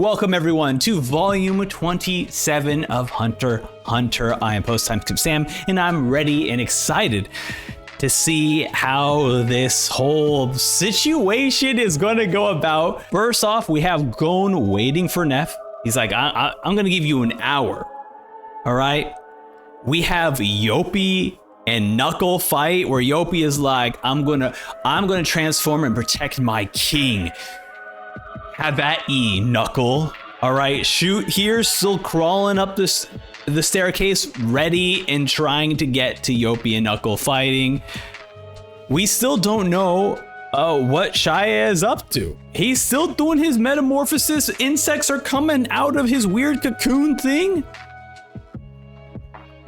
Welcome everyone to volume 27 of Hunter x Hunter. I am Post Timeskip Sam, and I'm ready and excited to see how this whole situation is going to go about. First off, we have Gon waiting for Neff. He's like, I'm going to give you an hour. All right. We have Yopi and Knuckle fight where Yopi is like, I'm gonna transform and protect my king. Have at ye, Knuckle. All right, shoot here, still crawling up the staircase, ready and trying to get to Yopi and Knuckle fighting. We still don't know what Shia is up to. He's still doing his metamorphosis. Insects are coming out of his weird cocoon thing.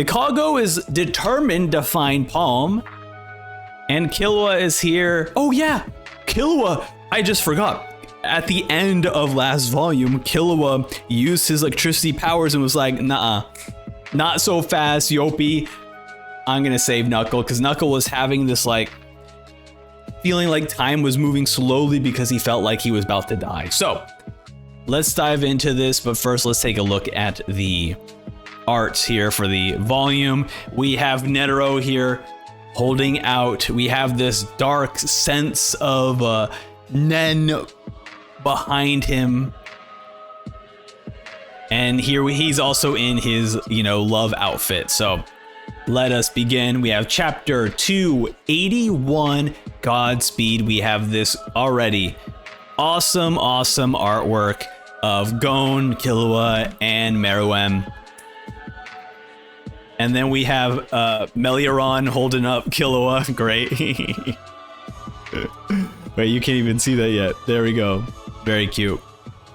Ikago is determined to find Palm. And Killua is here. Oh yeah, Killua, I just forgot. At the end of last volume, Killua used his electricity powers and was like, nah, not so fast, Yopi. I'm gonna save Knuckle, because Knuckle was having this like feeling like time was moving slowly because he felt like he was about to die. So let's dive into this, but first let's take a look at the arts here for the volume. We have Netero here holding out. We have this dark sense of Nen behind him, and here he's also in his love outfit. So let us begin. We have chapter 281, Godspeed. We have this already awesome artwork of Gon, Killua, and Meruem. And then we have Meliaron holding up Killua. Great. Wait, you can't even see that yet. There we go. Very cute.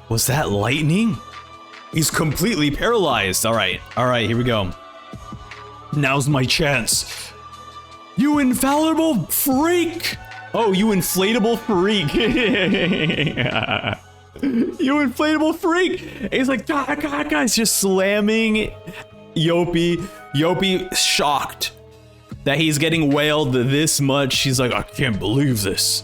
Was that lightning? He's completely paralyzed. All right, here we go. Now's my chance. You infallible freak. Oh, you inflatable freak. You inflatable freak. And he's like, guys, just slamming Yopi. Yopi shocked that he's getting wailed this much. He's like, I can't believe this.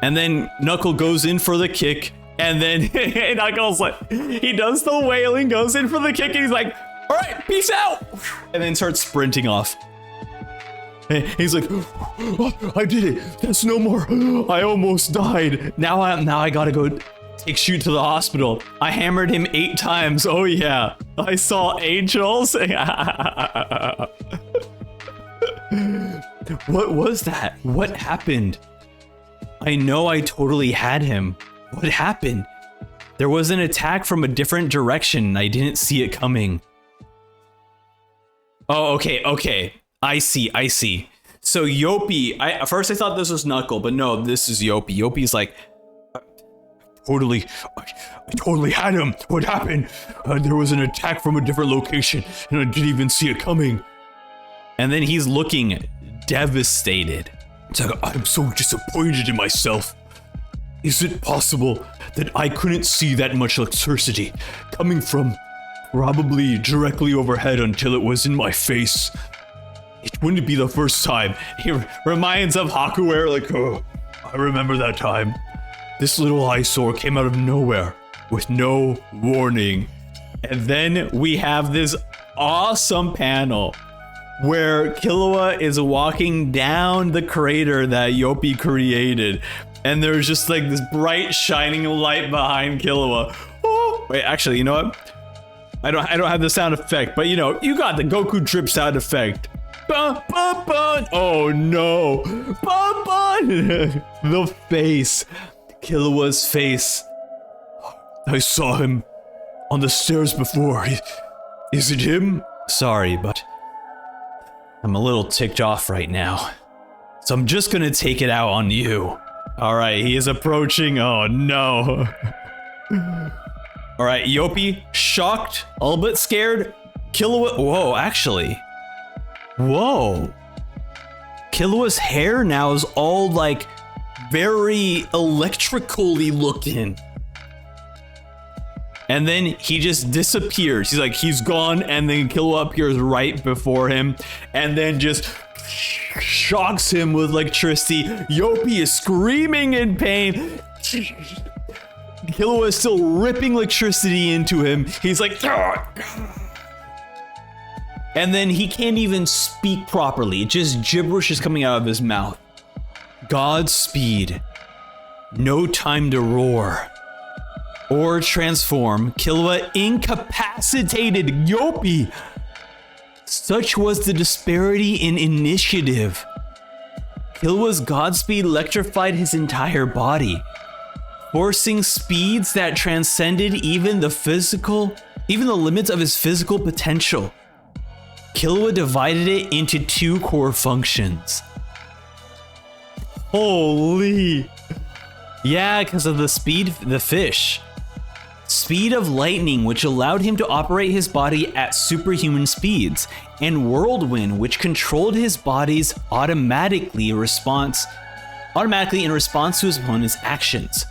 And then Knuckle goes in for the kick, and then Knuckles like, he does the wailing, goes in for the kick, and he's like, all right, peace out, and then starts sprinting off. And he's like, oh, I did it. That's no more. I almost died. Now I gotta go shoot to the hospital. I hammered him 8 times. Oh yeah, I saw angels. What was that? What happened? I know I totally had him. What happened? There was an attack from a different direction. I didn't see it coming. Oh, okay. I see. So Yopi, at first I thought this was Knuckle, but no, this is Yopi. Yopi's like, I totally had him. What happened? There was an attack from a different location, and I didn't even see it coming. And then he's looking devastated. It's like, I'm so disappointed in myself. Is it possible that I couldn't see that much electricity coming from probably directly overhead until it was in my face? It wouldn't be the first time. It reminds of Hakuer, like, oh, I remember that time. This little eyesore came out of nowhere with no warning. And then we have this awesome panel where Killua is walking down the crater that Yopi created, and there's just like this bright shining light behind Killua. Oh, wait, actually, you know what? I don't have the sound effect, but you got the Goku drip sound effect. Bun, bun, bun. Oh no. Bun, bun. The face. Killua's face. I saw him on the stairs before. Is it him? Sorry, but I'm a little ticked off right now, so I'm just gonna take it out on you. All right, he is approaching. Oh no. All right, Yopi, shocked, a little bit scared. Killua, whoa, actually. Whoa. Killua's hair now is all like very electrically looking. And then he just disappears. He's like, he's gone, and then Killua appears right before him, and then just shocks him with electricity. Yopi is screaming in pain. Killua is still ripping electricity into him. He's like, "Ugh." And then he can't even speak properly. Just gibberish is coming out of his mouth. Godspeed. No time to roar. Or transform. Killua incapacitated Yopi. Such was the disparity in initiative. Killua's Godspeed electrified his entire body, forcing speeds that transcended even the limits of his physical potential. Killua divided it into 2 core functions. Holy. Yeah, because of the fish. Speed of lightning, which allowed him to operate his body at superhuman speeds, and whirlwind, which controlled his body's automatically in response to his opponent's actions.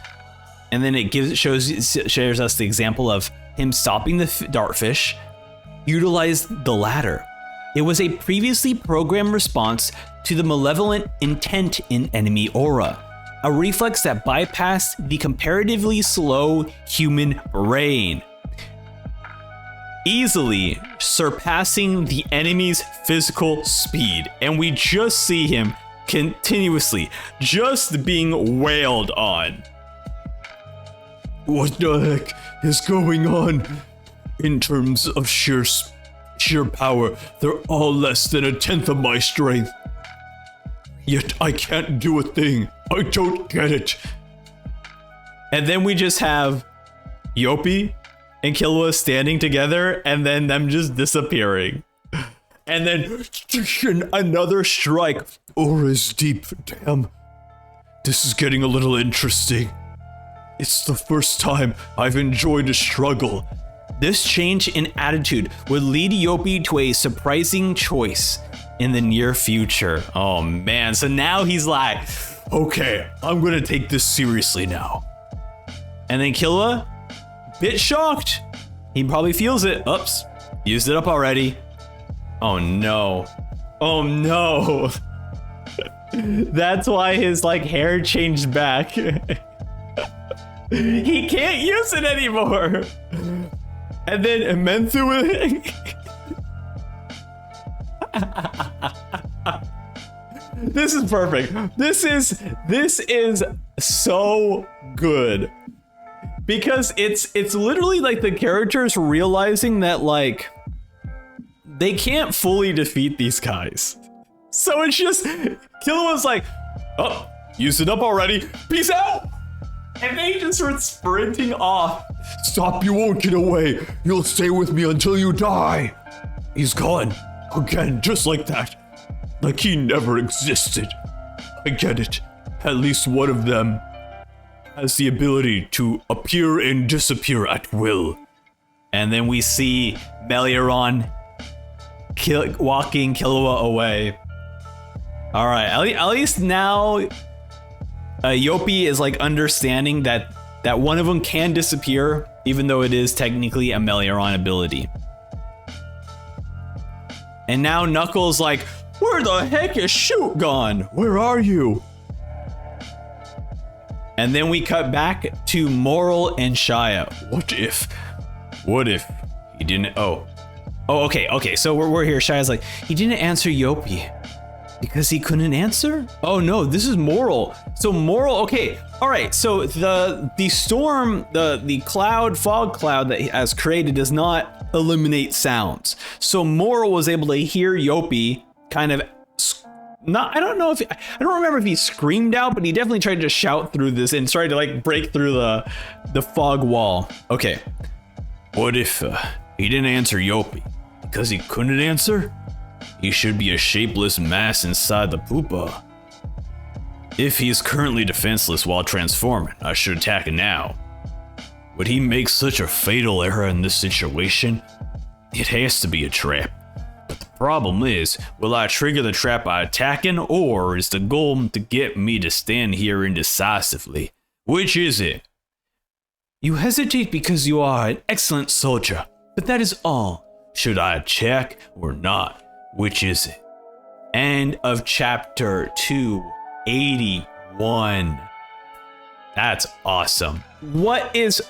And then it shares us the example of him stopping the dartfish, utilized the latter. It was a previously programmed response to the malevolent intent in enemy aura, a reflex that bypassed the comparatively slow human brain, easily surpassing the enemy's physical speed. And we just see him continuously just being wailed on. What the heck is going on? In terms of sheer power, they're all less than 1/10 of my strength. Yet I can't do a thing. I don't get it. And then we just have Yopi and Killua standing together, and then them just disappearing. And then another strike. Aura's deep. Damn. This is getting a little interesting. It's the first time I've enjoyed a struggle. This change in attitude would lead Yopi to a surprising choice in the near future. Oh man, so now he's like, okay, I'm gonna take this seriously now. And then Killua, bit shocked. He probably feels it. Oops, used it up already. Oh no. Oh no. That's why his like hair changed back. He can't use it anymore. And then Menthu. This is perfect. This is so good. Because it's literally like the characters realizing that like they can't fully defeat these guys. So it's just Killua's like, oh, used it up already. Peace out. And they just start sprinting off. Stop, you won't get away. You'll stay with me until you die. He's gone. Again, just like that. Like he never existed. I get it. At least one of them has the ability to appear and disappear at will. And then we see Melioron walking Killua away. All right, at least now Yopi is like understanding that one of them can disappear, even though it is technically a Melioron ability. And now Knuckles like, where the heck is Shoot gone? Where are you? And then we cut back to Moral and Shia. What if he didn't, okay, so we're here. Shia's like, he didn't answer Yopi because he couldn't answer? Oh no, this is Moral. So Moral, okay, all right, so the storm, the fog cloud that he has created does not eliminate sounds. So Moral was able to hear Yopi kind of, I don't remember if he screamed out, but he definitely tried to shout through this and tried to like break through the fog wall. Okay, what if he didn't answer Yopi because he couldn't answer? He should be a shapeless mass inside the pupa. If he is currently defenseless while transforming, I should attack now. Would he make such a fatal error in this situation? It has to be a trap. But the problem is, will I trigger the trap by attacking, or is the goal to get me to stand here indecisively? Which is it? You hesitate because you are an excellent soldier, but that is all. Should I attack or not? Which is it? End of chapter 281. That's awesome. What is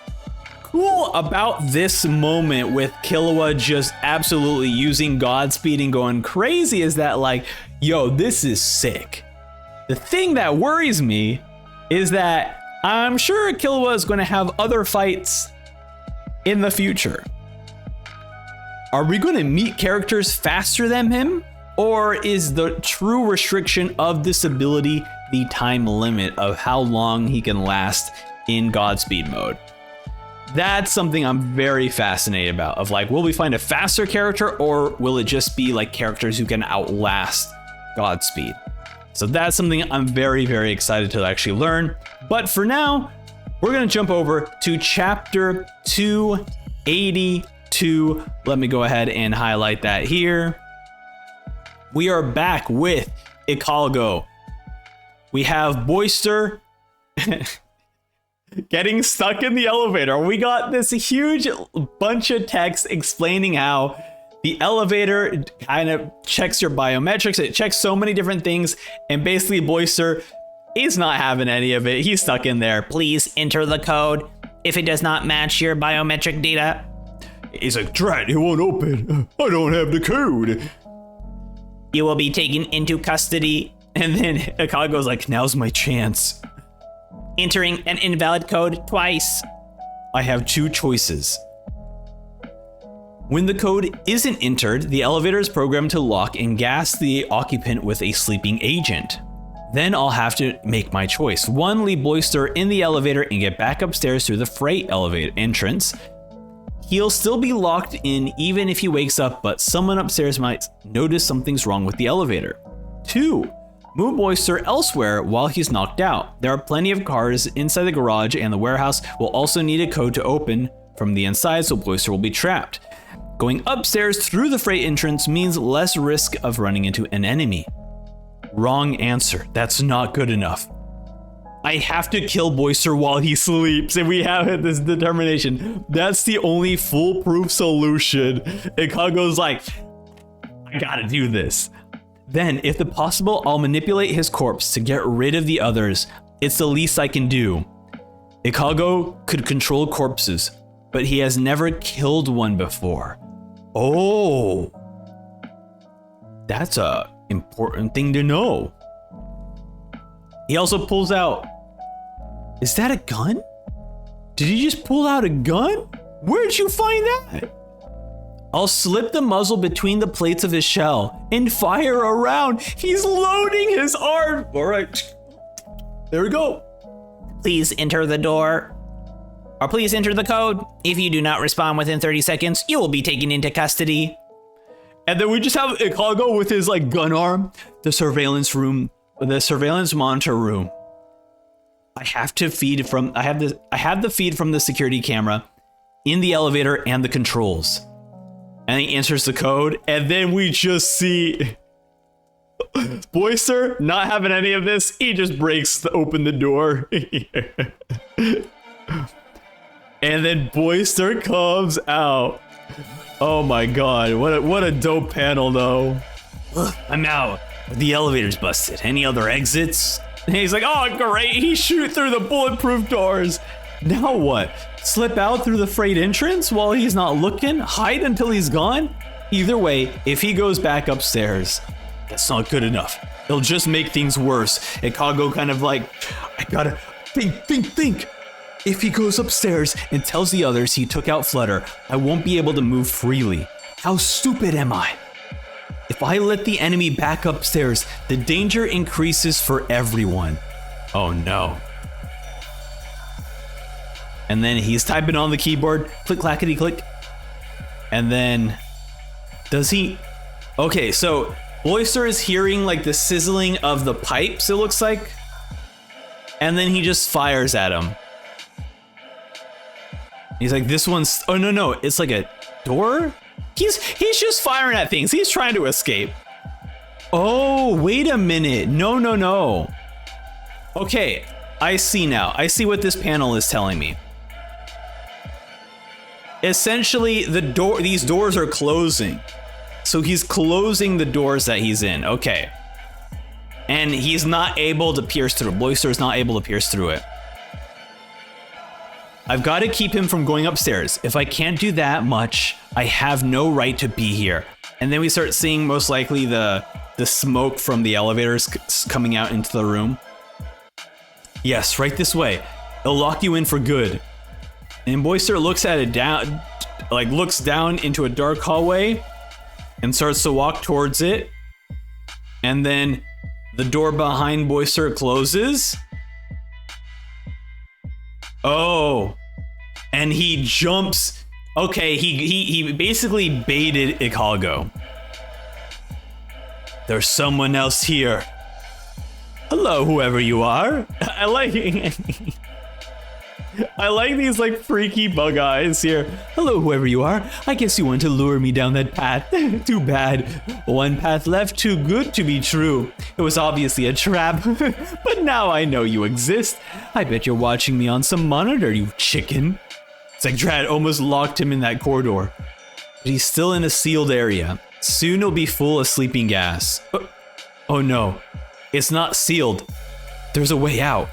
cool about this moment with Killua just absolutely using Godspeed and going crazy is that, like, yo, this is sick. The thing that worries me is that I'm sure Killua is going to have other fights in the future. Are we going to meet characters faster than him? Or is the true restriction of this ability the time limit of how long he can last in Godspeed mode? That's something I'm very fascinated about, of like, will we find a faster character, or will it just be like characters who can outlast Godspeed? So that's something I'm very, very excited to actually learn. But for now, we're gonna jump over to chapter 282. Let me go ahead and highlight that here. We are back with Ikalgo. We have Boister getting stuck in the elevator. We got this huge bunch of text explaining how the elevator kind of checks your biometrics. It checks so many different things. And basically Boister, he's not having any of it. He's stuck in there. Please enter the code if it does not match your biometric data. He's like, drat, it won't open. I don't have the code. You will be taken into custody. And then Ikalgo's like, now's my chance. Entering an invalid code twice. I have two choices. When the code isn't entered, the elevator is programmed to lock and gas the occupant with a sleeping agent. Then I'll have to make my choice. One, leave Boister in the elevator and get back upstairs through the freight elevator entrance. He'll still be locked in even if he wakes up, but someone upstairs might notice something's wrong with the elevator. 2, move Boister elsewhere while he's knocked out. There are plenty of cars inside the garage, and the warehouse will also need a code to open from the inside, so Boister will be trapped. Going upstairs through the freight entrance means less risk of running into an enemy. Wrong answer. That's not good enough. I have to kill Boister while he sleeps, and we have this determination. That's the only foolproof solution. Ikalgo's like, I gotta do this. Then, if the possible, I'll manipulate his corpse to get rid of the others. It's the least I can do. Ikalgo could control corpses, but he has never killed one before. Oh, that's a important thing to know. He also pulls out, is that a gun? Did he just pull out a gun? Where'd you find that? I'll slip the muzzle between the plates of his shell and fire around. He's loading his arm. All right, there we go. Please enter the door. Or please enter the code. If you do not respond within 30 seconds, you will be taken into custody. And then we just have Ikalgo with his like gun arm, the surveillance room, the surveillance monitor room. I have the feed from the security camera in the elevator and the controls. And he enters the code, and then we just see Boister not having any of this. He just breaks open the door. And then Boister comes out. Oh my god, what a dope panel though. I'm out. The elevator's busted. Any other exits? And he's like, oh great, he shoot through the bulletproof doors. Now what? Slip out through the freight entrance while he's not looking? Hide until he's gone? Either way, if he goes back upstairs, that's not good enough. It'll just make things worse. Ikalgo kind of like, I gotta think. If he goes upstairs and tells the others he took out Flutter, I won't be able to move freely. How stupid am I? If I let the enemy back upstairs, the danger increases for everyone. Oh no. And then he's typing on the keyboard, click clackety click. And then, does he? Okay, so Boister is hearing like the sizzling of the pipes, it looks like. And then he just fires at him. He's like, this one's, oh no, it's like a door? He's just firing at things. He's trying to escape. Oh, wait a minute. No. Okay, I see now. I see what this panel is telling me. Essentially, these doors are closing. So he's closing the doors that he's in. Okay. And he's not able to pierce through. Boister is not able to pierce through it. I've got to keep him from going upstairs. If I can't do that much, I have no right to be here. And then we start seeing most likely the smoke from the elevators coming out into the room. Yes, right this way. It'll lock you in for good. And Boyster looks at it down, like looks down into a dark hallway and starts to walk towards it. And then the door behind Boyster closes. Oh, and he jumps. Okay, he basically baited Ikago. There's someone else here. Hello, whoever you are. I like these like freaky bug eyes here. Hello, whoever you are. I guess you want to lure me down that path. Too bad. One path left, too good to be true. It was obviously a trap, but now I know you exist. I bet you're watching me on some monitor, you chicken. It's like Drad almost locked him in that corridor. But he's still in a sealed area. Soon it'll be full of sleeping gas. Oh no, it's not sealed. There's a way out.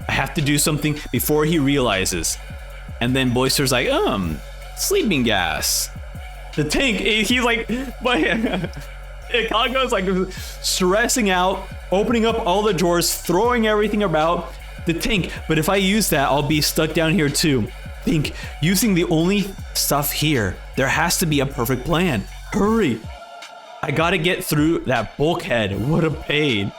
I have to do something before he realizes. And then Boyster's like, sleeping gas. The tank, he's like, Ikago's like stressing out, opening up all the drawers, throwing everything about the tank. But if I use that, I'll be stuck down here too. Think, using the only stuff here, there has to be a perfect plan. Hurry. I gotta get through that bulkhead. What a pain.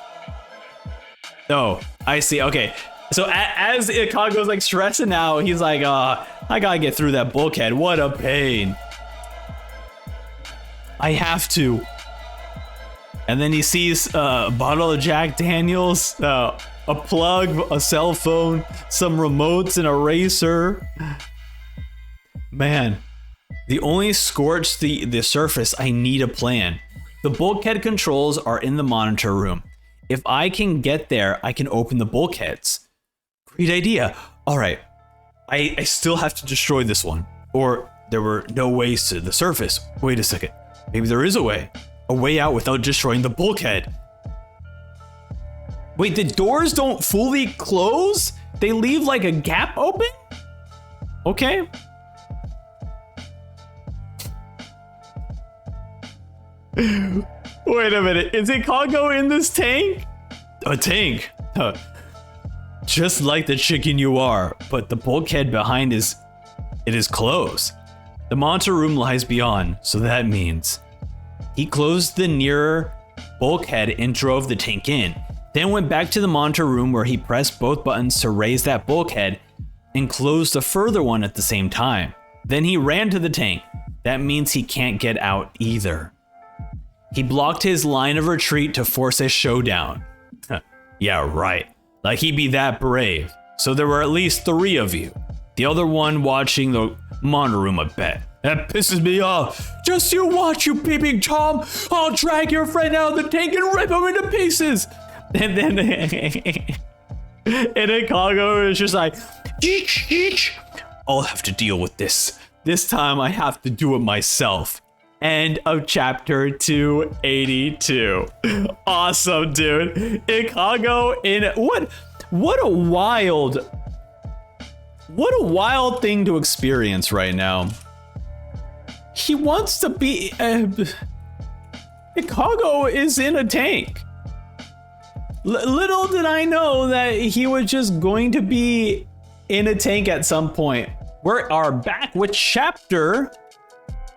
Oh, I see. Okay. So as Ikago's like stressing out, he's like, I gotta get through that bulkhead. What a pain. I have to. And then he sees a bottle of Jack Daniels, a plug, a cell phone, some remotes, and a eraser. Man, the only scorch the surface, I need a plan. The bulkhead controls are in the monitor room. If I can get there, I can open the bulkheads. Great idea. All right, I still have to destroy this one. Or there were no ways to the surface. Wait a second. Maybe there is a way out without destroying the bulkhead. Wait, the doors don't fully close? They leave like a gap open? Okay. Wait a minute, is Ikago in this tank? A tank? Just like the chicken you are, but the bulkhead behind it is closed. The monitor room lies beyond, so that means he closed the nearer bulkhead and drove the tank in, then went back to the monitor room where he pressed both buttons to raise that bulkhead and closed a further one at the same time. Then he ran to the tank. That means he can't get out either. He blocked his line of retreat to force a showdown. Yeah, right. Like he'd be that brave. So there were at least 3 of you. The other one watching the monitor room, I bet. That pisses me off. Just you watch, you peeping Tom. I'll drag your friend out of the tank and rip him into pieces. And then Ikago is just like, eech. I'll have to deal with this. This time I have to do it myself. End of chapter 282. Awesome, dude. Ikago in what a wild thing to experience right now. He wants to be Ikago is in a tank. Little did I know that he was just going to be in a tank at some point. We are back with chapter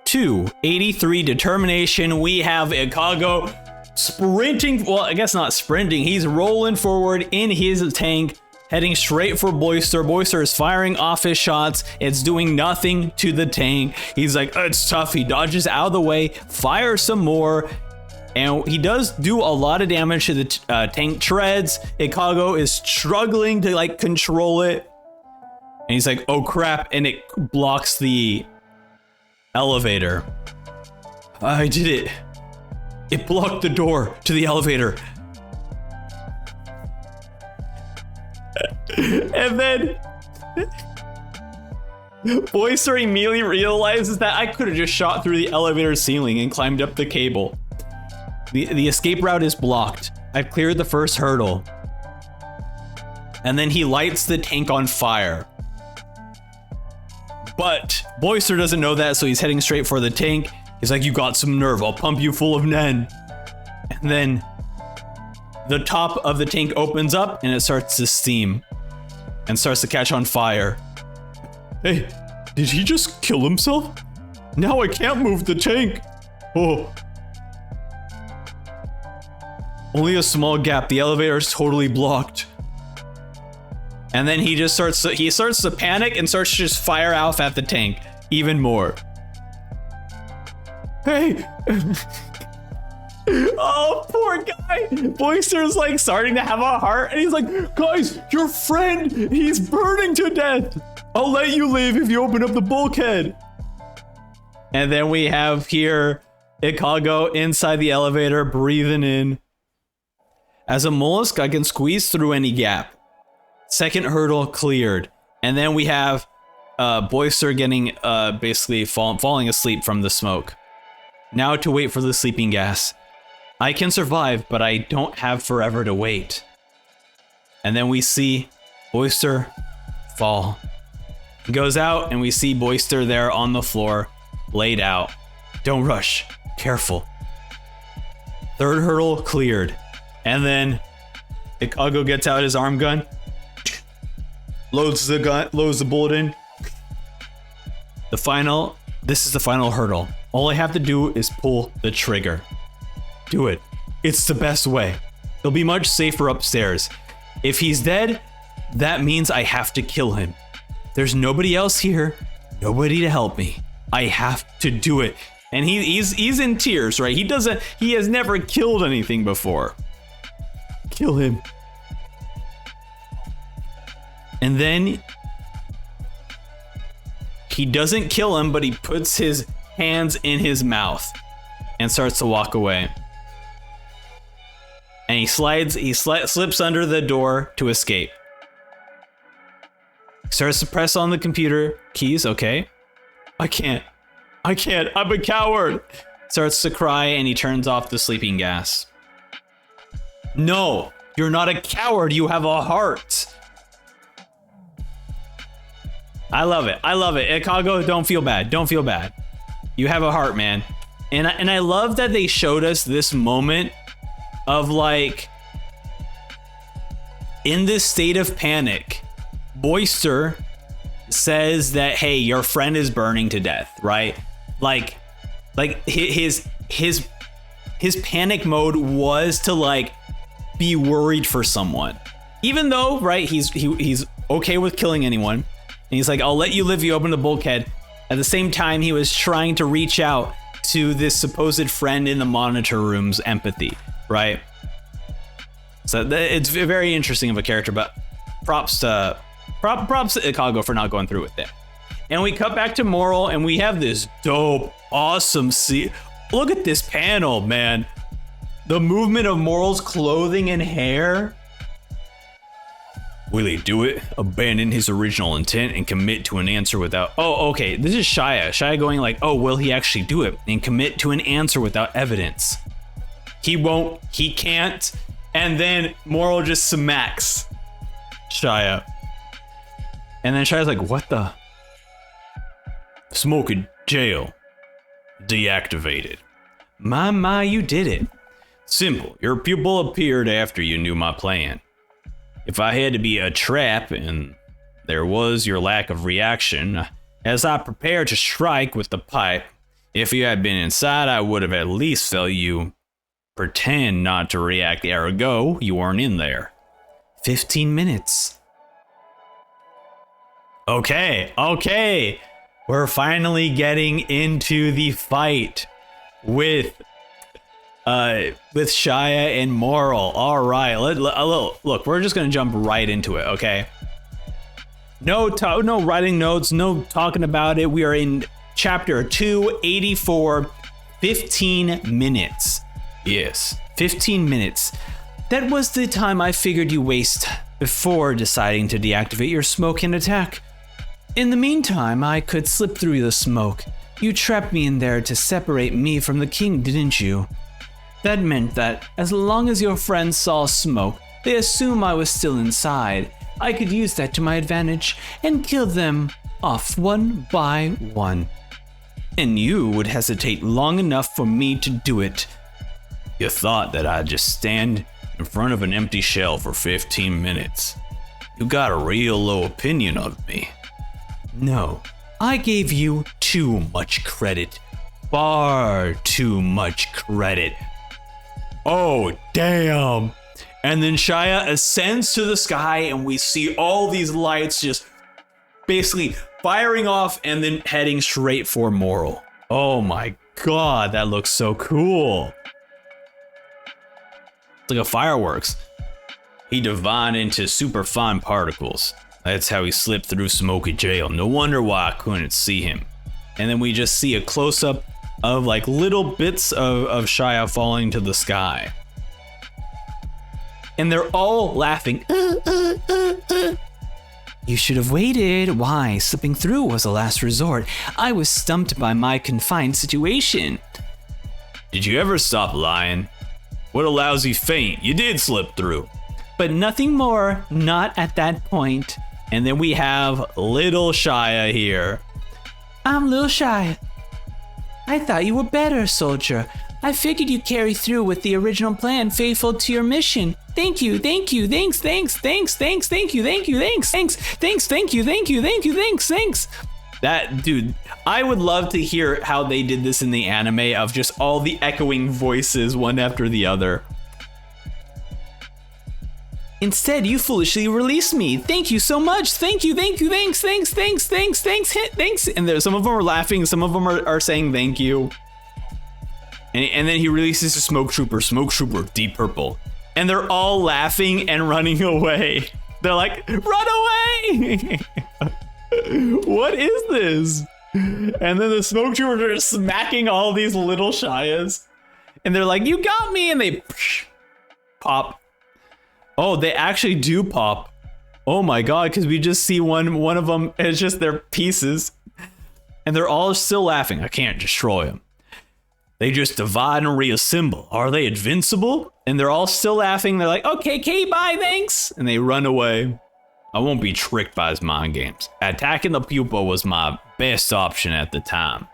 283, Determination. We have Ikago sprinting, well, I guess not sprinting, he's rolling forward in his tank, heading straight for Boyster. Boyster is firing off his shots. It's doing nothing to the tank. He's like, it's tough. He dodges out of the way, fires some more, and he does do a lot of damage to the tank treads. Ikago is struggling to like control it, and he's like, oh crap, and it blocks the elevator. I did it. It blocked the door to the elevator. And then Boyster immediately realizes that I could have just shot through the elevator ceiling and climbed up the cable. The escape route is blocked. I've cleared the first hurdle. And then he lights the tank on fire. But Boyster doesn't know that, so he's heading straight for the tank. He's like, you got some nerve, I'll pump you full of Nen. And then the top of the tank opens up and it starts to steam and starts to catch on fire. Hey, did he just kill himself? Now I can't move the tank. Oh. Only a small gap. The elevator is totally blocked. And then he starts to panic and starts to just fire off at the tank even more. Hey. Oh, poor guy. Boyster's like starting to have a heart and he's like, guys, your friend, he's burning to death. I'll let you live if you open up the bulkhead. And then we have here Ikago inside the elevator breathing in. As a mollusk, I can squeeze through any gap. Second hurdle cleared. And then we have Boyster getting basically falling asleep from the smoke. Now to wait for the sleeping gas. I can survive, but I don't have forever to wait. And then we see Boyster fall. He goes out and we see Boyster there on the floor, laid out. Don't rush, careful. Third hurdle cleared. And then Ikago gets out his arm gun, loads the bullet in. This is the final hurdle. All I have to do is pull the trigger. Do it. It's the best way. It'll be much safer upstairs. If he's dead, that means I have to kill him. There's nobody else here, nobody to help me. I have to do it. And he's in tears, right? He has never killed anything before. Kill him. And then he doesn't kill him, but he puts his hands in his mouth and starts to walk away. And he slips under the door to escape. Starts to press on the computer keys. Okay. I can't. I'm a coward. Starts to cry and he turns off the sleeping gas. No, you're not a coward. You have a heart. I love it. Ikago, don't feel bad. You have a heart, man. And I love that they showed us this moment of like, in this state of panic, Boyster says that, hey, your friend is burning to death, right? Like his panic mode was to like be worried for someone, even though, right, he's okay with killing anyone. And he's like, I'll let you live, you open the bulkhead. At the same time, he was trying to reach out to this supposed friend in the monitor room's empathy, right? So it's very interesting of a character, but props to Ikago for not going through with it. And we cut back to Moral and we have this dope, awesome scene. Look at this panel, man. The movement of Moral's clothing and hair. Will he do it? Abandon his original intent and commit to an answer without... Oh, okay. This is Shia. Shia going like, oh, will he actually do it? And commit to an answer without evidence. He won't. He can't. And then Moral just smacks Shia. And then Shia's like, what the? Smoke in jail. Deactivated. My, you did it. Simple. Your pupil appeared after you knew my plan. If I had to be a trap, and there was your lack of reaction, as I prepared to strike with the pipe, if you had been inside, I would have at least felt you pretend not to react, ergo, you weren't in there. 15 minutes. Okay. We're finally getting into the fight with Shia and Moral. All right, look, we're just gonna jump right into it, okay? No writing notes, no talking about it. We are in chapter 284, 15 minutes. Yes, 15 minutes. That was the time I figured you waste before deciding to deactivate your smoke and attack. In the meantime, I could slip through the smoke. You trapped me in there to separate me from the king, didn't you? That meant that, as long as your friends saw smoke, they assumed I was still inside. I could use that to my advantage and kill them off one by one. And you would hesitate long enough for me to do it. You thought that I'd just stand in front of an empty shell for 15 minutes. You got a real low opinion of me. No, I gave you too much credit. Far too much credit. Oh, damn. And then Shia ascends to the sky and we see all these lights just basically firing off and then heading straight for Moral. Oh my god, that looks so cool. It's like a fireworks. He divined into super fine particles. That's how he slipped through Smoky Jail. No wonder why I couldn't see him. And then we just see a close-up of like little bits of Shia falling to the sky. And they're all laughing. You should have waited. Why? Slipping through was a last resort. I was stumped by my confined situation. Did you ever stop lying? What a lousy feint. You did slip through. But nothing more, not at that point. And then we have little Shia here. I'm little Shia. I thought you were better, soldier. I figured you'd carry through with the original plan, faithful to your mission. Thank you, thank you, thanks, thanks, thanks, thanks, thank you, thank you, thanks, thanks, thanks, thank you, thank you, thank you, thanks, thanks. That, dude, I would love to hear how they did this in the anime of just all the echoing voices one after the other. Instead, you foolishly released me. Thank you so much. Thank you, thank you, thanks, thanks, thanks, thanks, thanks, thanks. And there, some of them are laughing, some of them are saying thank you. And then he releases a Smoke Trooper, Deep Purple. And they're all laughing and running away. They're like, run away! What is this? And then the Smoke Troopers are smacking all these little Shias. And they're like, you got me! And they pop. Oh, they actually do pop. Oh my god, because we just see one of them, it's just their pieces. And they're all still laughing. I can't destroy them. They just divide and reassemble. Are they invincible? And they're all still laughing. They're like, okay, bye, thanks. And they run away. I won't be tricked by his mind games. Attacking the pupa was my best option at the time.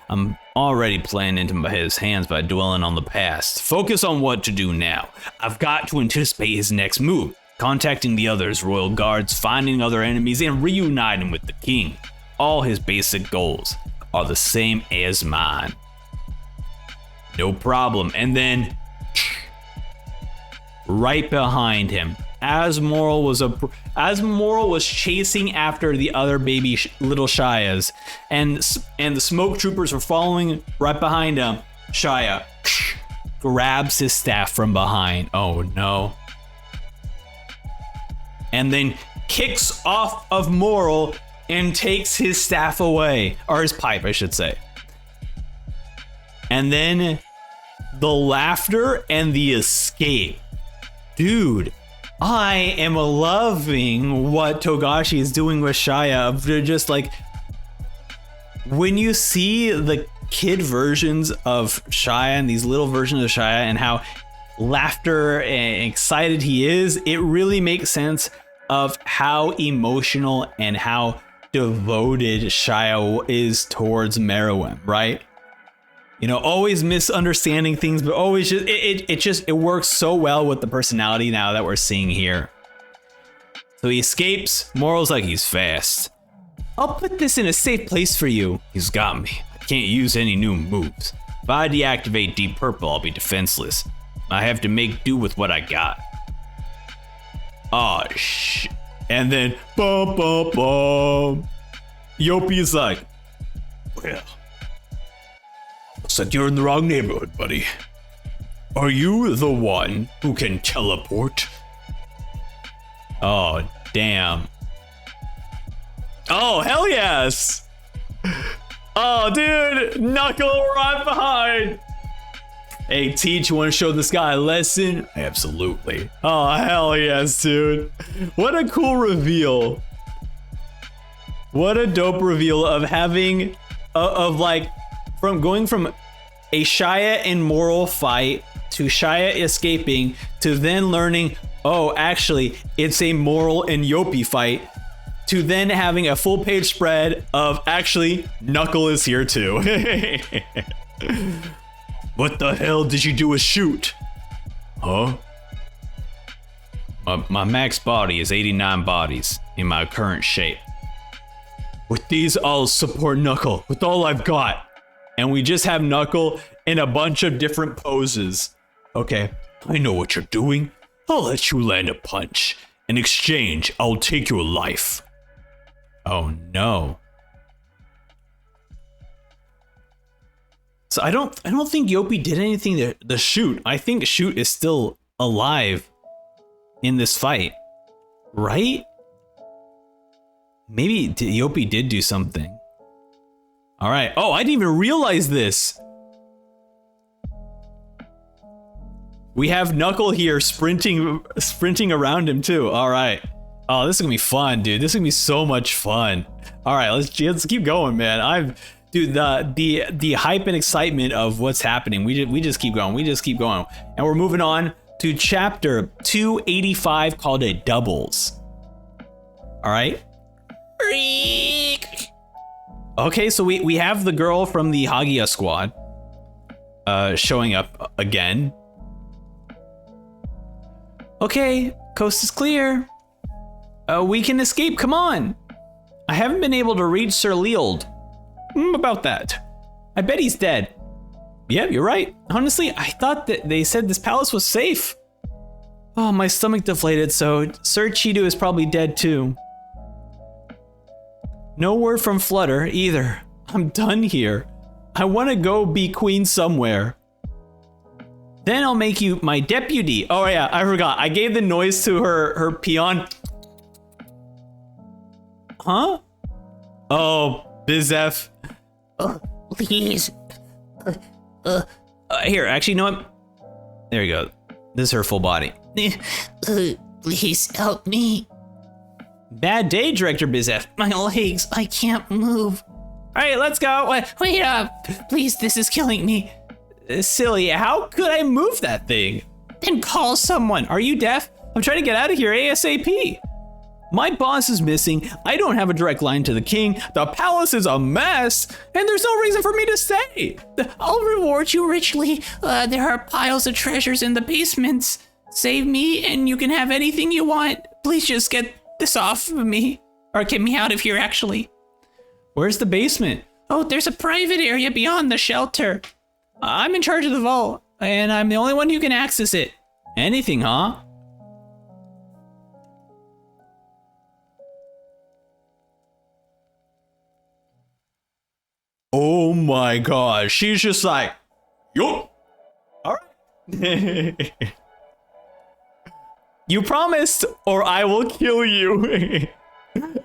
I'm already playing into his hands by dwelling on the past. Focus on what to do now. I've got to anticipate his next move. Contacting the others, royal guards, finding other enemies, and reuniting with the king. All his basic goals are the same as mine. No problem. And then, right behind him, as Moral was chasing after the other baby little Shias, and the Smoke Troopers were following right behind him, Shia grabs his staff from behind. Oh no. And then kicks off of Moral and takes his staff away, or his pipe, I should say. And then the laughter and the escape. Dude, I am loving what Togashi is doing with Shia. They're just like, when you see the kid versions of Shia and these little versions of Shia and how laughter and excited he is, it really makes sense of how emotional and how devoted Shia is towards Meruem, right? You know, always misunderstanding things, but always just it works so well with the personality now that we're seeing here. So he escapes. Moral's like, he's fast. I'll put this in a safe place for you. He's got me. I can't use any new moves. If I deactivate Deep Purple, I'll be defenseless. I have to make do with what I got. Oh shit. And then bum bum bum. Yopi is like, well, looks like you're in the wrong neighborhood, buddy. Are you the one who can teleport? Oh, damn. Oh, hell yes! Oh, dude, Knuckle right behind. Hey, teach, you want to show this guy a lesson? Absolutely. Oh, hell yes, dude. What a cool reveal. What a dope reveal of having, from going from a Shia and Moral fight to Shia escaping to then learning, oh, actually, it's a Moral and Yopi fight. to then having a full page spread of actually Knuckle is here too. What the hell did you do a shoot? Huh? My max body is 89 bodies in my current shape. With these, I'll support Knuckle with all I've got. And we just have Knuckle in a bunch of different poses. Okay, I know what you're doing. I'll let you land a punch. In exchange, I'll take your life. Oh no. So I don't think Yopi did anything to Shoot. I think Shoot is still alive in this fight, right? Maybe Yopi did do something. All right. Oh, I didn't even realize this. We have Knuckle here sprinting around him too. All right. Oh, this is gonna be fun, dude. This is gonna be so much fun. All right, let's keep going, man. Dude, the hype and excitement of what's happening. We just keep going. We just keep going, and we're moving on to chapter 285 called a doubles. All right. Okay, so we have the girl from the Hagia squad showing up again. Okay, coast is clear. We can escape, come on. I haven't been able to reach Sir Leald. About that. I bet he's dead. Yeah, you're right. Honestly, I thought that they said this palace was safe. Oh, my stomach deflated, so Sir Cheetu is probably dead too. No word from Flutter either. I'm done here. I want to go be queen somewhere. Then I'll make you my deputy. Oh yeah, I forgot. I gave the noise to her peon. Huh? Oh, Bizef. Please. Here, actually, you know what? There you go. This is her full body. Please help me. Bad day, Director Bizef. My legs, I can't move. All right, let's go. Wait up. Please, this is killing me. Silly, how could I move that thing? Then call someone. Are you deaf? I'm trying to get out of here ASAP. My boss is missing. I don't have a direct line to the king. The palace is a mess, and there's no reason for me to stay. I'll reward you richly. There are piles of treasures in the basements. Save me, and you can have anything you want. Please just get this off of me, or get me out of here, actually. Where's the basement? Oh, there's a private area beyond the shelter. I'm in charge of the vault, and I'm the only one who can access it. Anything, huh? Oh my gosh, she's just like, yo, all right. You promised, or I will kill you.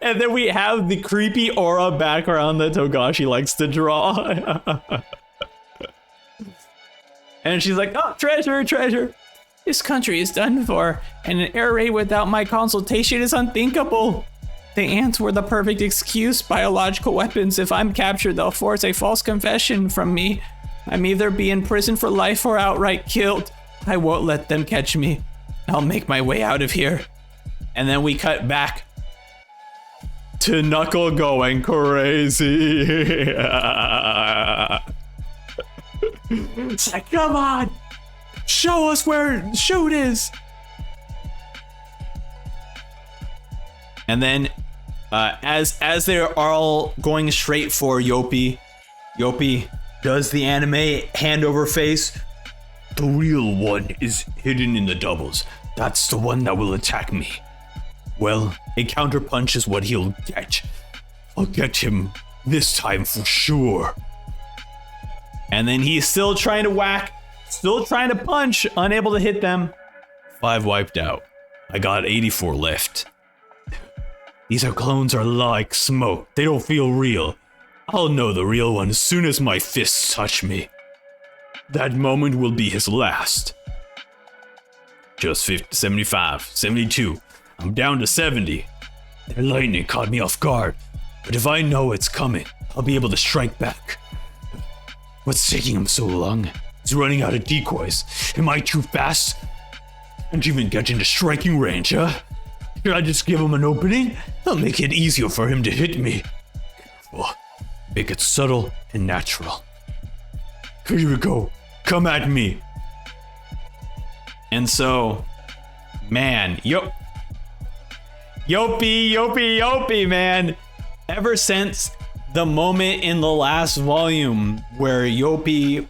And then we have the creepy aura background that Togashi likes to draw. And she's like, oh, treasure, treasure. This country is done for, and an air raid without my consultation is unthinkable. The ants were the perfect excuse. Biological weapons. If I'm captured, they'll force a false confession from me. I'm either be in prison for life or outright killed. I won't let them catch me. I'll make my way out of here. And then we cut back to Knuckle going crazy. It's like, come on, show us where Shoot is. And then, as they're all going straight for Yopi does the anime hand over face. The real one is hidden in the doubles. That's the one that will attack me. Well, a counterpunch is what he'll get. I'll get him this time for sure. And then he's still trying to whack, still trying to punch, unable to hit them. 5 wiped out. I got 84 left. These clones are like smoke. They don't feel real. I'll know the real one as soon as my fists touch me. That moment will be his last. Just 50, 75, 72. I'm down to 70. Their lightning caught me off guard, but if I know it's coming, I'll be able to strike back. What's taking him so long? He's running out of decoys. Am I too fast? Can't even get into striking range, huh? Should I just give him an opening? That'll make it easier for him to hit me. Careful. Make it subtle and natural. Here we go. Come at me. And so, man, Yopi, man. Ever since the moment in the last volume where Yopi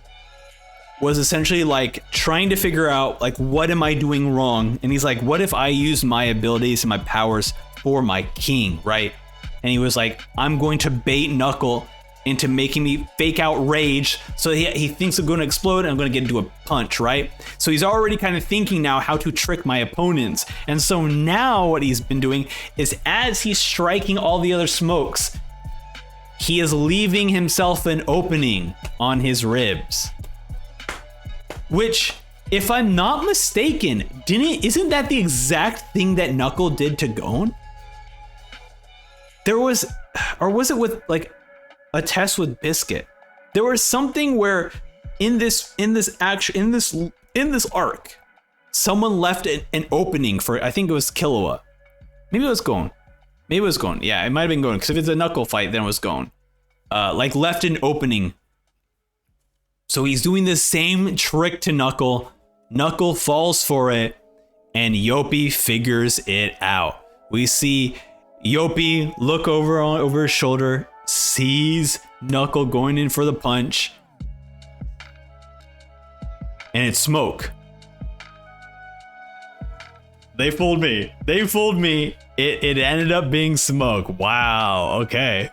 was essentially like trying to figure out like, what am I doing wrong? And he's like, what if I use my abilities and my powers for my king, right? And he was like, I'm going to bait Knuckle into making me fake out rage, so he thinks I'm going to explode and I'm going to get into a punch, right? So he's already kind of thinking now how to trick my opponents. And so now what he's been doing is, as he's striking all the other smokes, he is leaving himself an opening on his ribs. Which, if I'm not mistaken, isn't that the exact thing that Knuckle did to Gon? There was, or was it with like a test with Biscuit? There was something where in this arc, someone left an opening for, I think it was Killua. Maybe it was Gon. Yeah, it might have been Gon, because if it's a Knuckle fight, then it was Gon. Like left an opening. So he's doing the same trick to Knuckle. Knuckle falls for it, and Yopi figures it out. We see Yopi look over his shoulder, sees Knuckle going in for the punch, and it's smoke. They fooled me. It ended up being smoke. Wow, okay.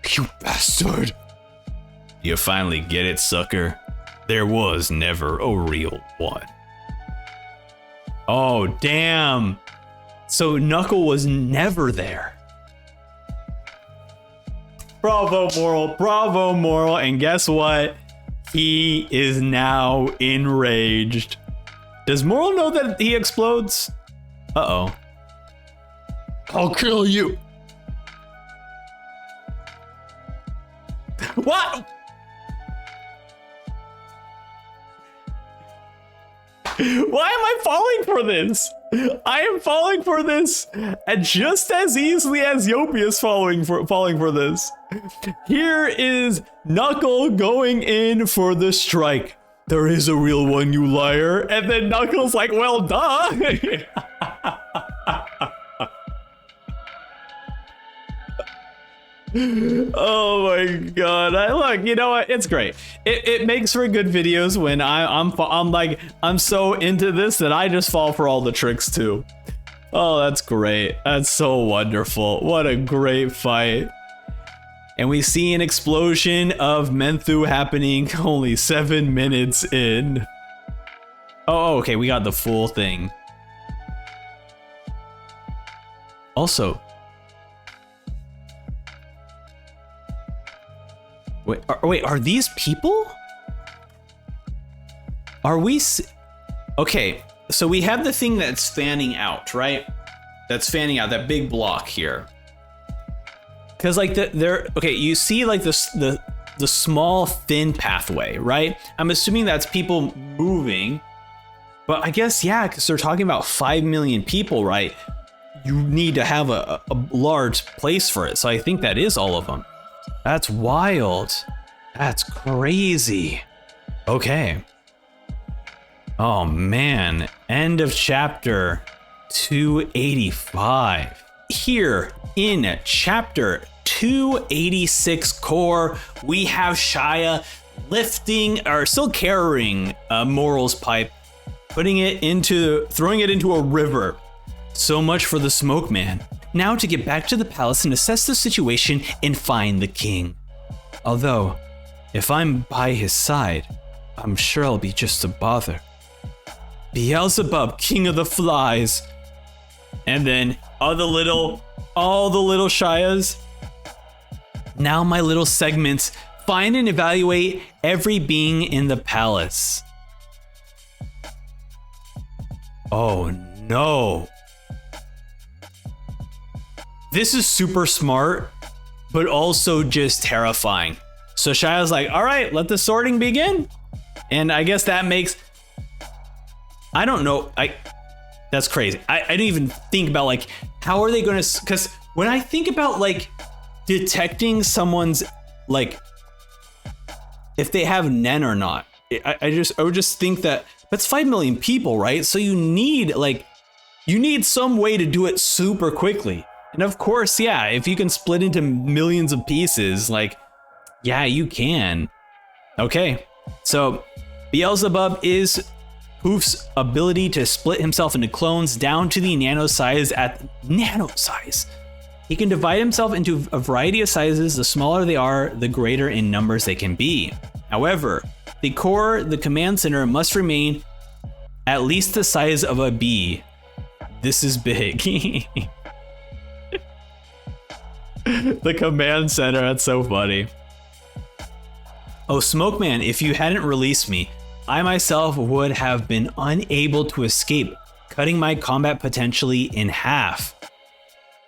You bastard. You finally get it, sucker. There was never a real one. Oh, damn. So Knuckle was never there. Bravo, Moral. And guess what? He is now enraged. Does Moral know that he explodes? Uh-oh. I'll kill you. What? Why am I falling for this? I am falling for this, and just as easily as Yopi is falling for this. Here is Knuckle going in for the strike. There is a real one, you liar. And then Knuckle's like, well, duh. Oh my god! Look, you know what? It's great. It makes for good videos when I'm so into this that I just fall for all the tricks too. Oh, that's great. That's so wonderful. What a great fight. And we see an explosion of Menthu happening only 7 minutes in. Oh, okay, we got the full thing. Also, wait, are these people? Are we? Okay, so we have the thing that's fanning out, right? That's fanning out, that big block here. Because like okay, you see like the small thin pathway, right? I'm assuming that's people moving, but I guess, yeah, because they're talking about 5 million people, right? You need to have a large place for it. So I think that is all of them. That's wild. That's crazy. Okay. Oh man, end of chapter 285. Here in chapter 286 core, we have Shia still carrying Moral's pipe, throwing it into a river. So much for the smoke man. Now to get back to the palace and assess the situation and find the king. Although, if I'm by his side, I'm sure I'll be just a bother. Beelzebub, king of the flies. And then all the little Shias. Now my little segments, find and evaluate every being in the palace. Oh no. This is super smart, but also just terrifying. So Shia's like, all right, let the sorting begin. And I guess that makes, I don't know. That's crazy. I didn't even think about like, how are they going to, because when I think about like detecting someone's like, if they have Nen or not, I would just think that that's 5 million people, right? So you need some way to do it super quickly. And of course, yeah, if you can split into millions of pieces, like, yeah, you can. Okay, so Beelzebub is Poof's ability to split himself into clones down to the nanosize. He can divide himself into a variety of sizes. The smaller they are, the greater in numbers they can be. However, the core, the command center, must remain at least the size of a bee. This is big. The command center, that's so funny. Oh, Smokeman, if you hadn't released me, I myself would have been unable to escape, cutting my combat potentially in half.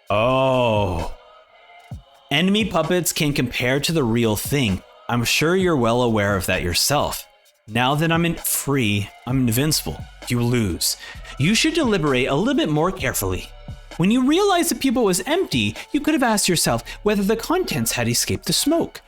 Oh. Enemy puppets can compare to the real thing. I'm sure you're well aware of that yourself. Now that I'm free, I'm invincible. You lose. You should deliberate a little bit more carefully. When you realized the pupil was empty, you could have asked yourself whether the contents had escaped the smoke.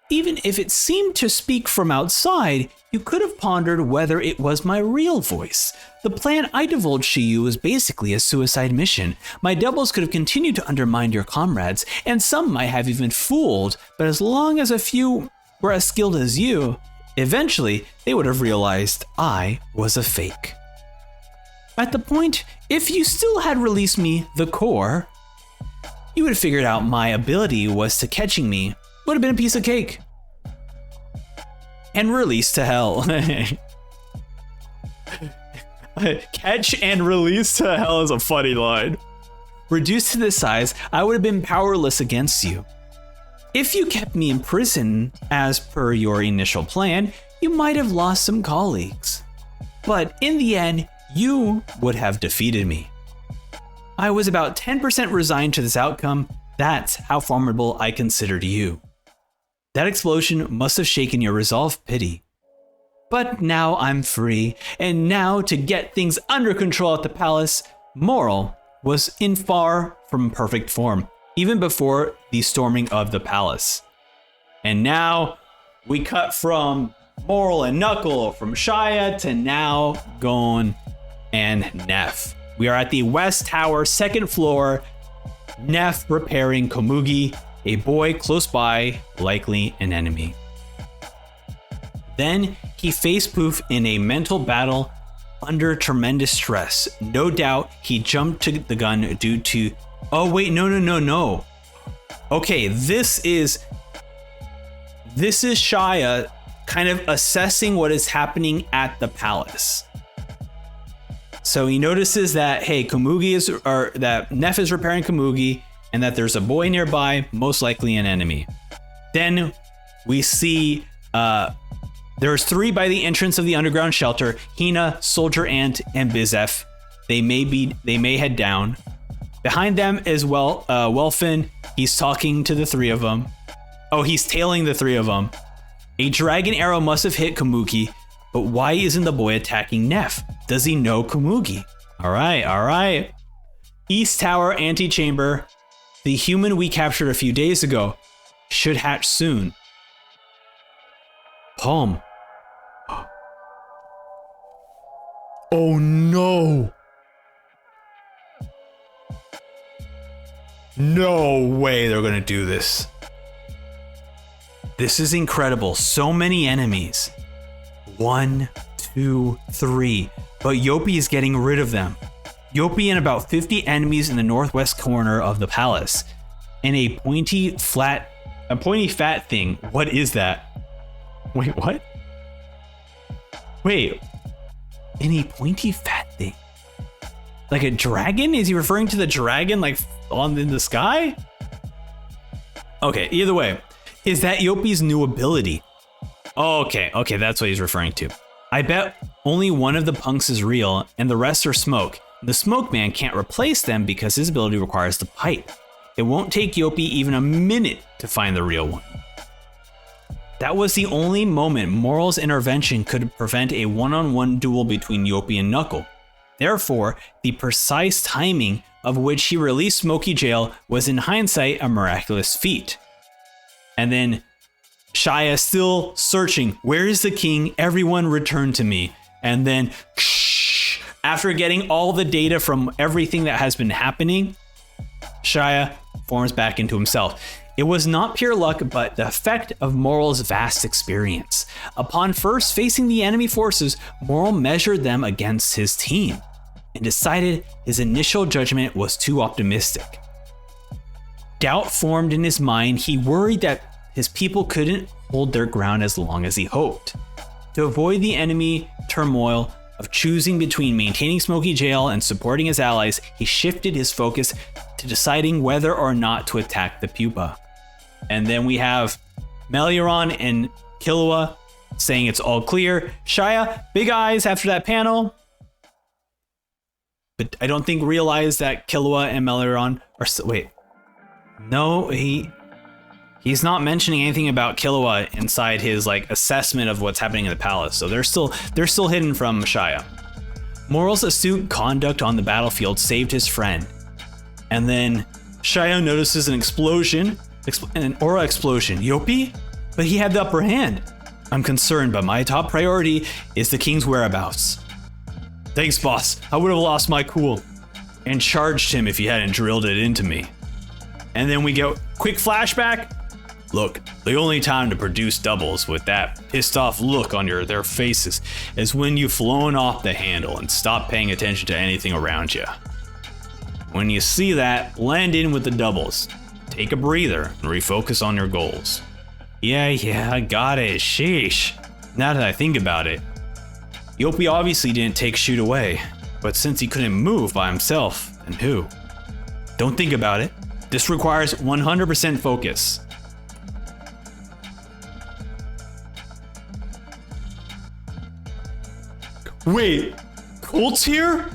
Even if it seemed to speak from outside, you could have pondered whether it was my real voice. The plan I divulged to you was basically a suicide mission. My doubles could have continued to undermine your comrades, and some might have even fooled, but as long as a few were as skilled as you, eventually they would have realized I was a fake. At the point, if you still had released me, the core, you would have figured out my ability was to catching me would have been a piece of cake. And released to hell. Catch and release to hell is a funny line. Reduced to this size, I would have been powerless against you. If you kept me in prison, as per your initial plan, you might have lost some colleagues. But in the end, you would have defeated me. I was about 10% resigned to this outcome. That's how formidable I considered you. That explosion must have shaken your resolve, Pity. But now I'm free, and now to get things under control at the palace, Moral was in far from perfect form, even before the storming of the palace. And now we cut from Moral and Knuckle, from Shia to now Gon and Neff. We are at the West Tower, 2nd floor, Neff repairing Komugi, a boy close by, likely an enemy. Then he faced Poof in a mental battle under tremendous stress. No doubt he jumped to the gun due to, oh wait, no. Okay, this is Shia kind of assessing what is happening at the palace. So he notices that, hey, that Neff is repairing Komugi, and that there's a boy nearby, most likely an enemy. Then we see there's 3 by the entrance of the underground shelter: Hina, Soldier Ant, and Bizef. They may head down. Behind them is Welfin. He's talking to the 3 of them. Oh, he's tailing the 3 of them. A dragon arrow must have hit Komugi, but why isn't the boy attacking Neff? Does he know Komugi? All right. East Tower antechamber. The human we captured a few days ago should hatch soon. Palm. Oh no. No way they're gonna do this. This is incredible. So many enemies. 1, 2, 3. But Yopi is getting rid of them. Yopi and about 50 enemies in the northwest corner of the palace. And a pointy fat thing. What is that? Wait, what? Wait. And a pointy fat thing. Like a dragon? Is he referring to the dragon like on in the sky? Okay, either way. Is that Yopi's new ability? Oh, okay, that's what he's referring to. I bet only one of the punks is real and the rest are smoke. The Smoke Man can't replace them because his ability requires the pipe. It won't take Yopi even a minute to find the real one. That was the only moment Moral's intervention could prevent a one-on-one duel between Yopi and Knuckle. Therefore, the precise timing of which he released Smoky Jail was in hindsight a miraculous feat. And then Shia still searching. Where is the king? Everyone return to me. And then after getting all the data from everything that has been happening, Shia forms back into himself. It was not pure luck, but the effect of Moral's vast experience. Upon first facing the enemy forces, Moral measured them against his team and decided his initial judgment was too optimistic. Doubt formed in his mind. He worried that his people couldn't hold their ground as long as he hoped. To avoid the enemy turmoil of choosing between maintaining Smoky Jail and supporting his allies, he shifted his focus to deciding whether or not to attack the pupa. And then we have Meliaron and Killua saying it's all clear. Shia, big eyes after that panel. But I don't think realized that Killua and Meliaron are wait. No, he's not mentioning anything about Killua inside his like assessment of what's happening in the palace. So they're still hidden from Shia. Moral's astute conduct on the battlefield saved his friend. And then Shia notices an explosion, an aura explosion. Yopi? But he had the upper hand. I'm concerned, but my top priority is the king's whereabouts. Thanks, boss. I would have lost my cool and charged him if he hadn't drilled it into me. And then we go quick flashback. Look, the only time to produce doubles with that pissed off look on their faces is when you've flown off the handle and stopped paying attention to anything around you. When you see that, blend in with the doubles. Take a breather and refocus on your goals. Yeah, I got it. Sheesh. Now that I think about it, Yopi obviously didn't take Shoot away, but since he couldn't move by himself, then who? Don't think about it. This requires 100% focus. Wait, Colt's here?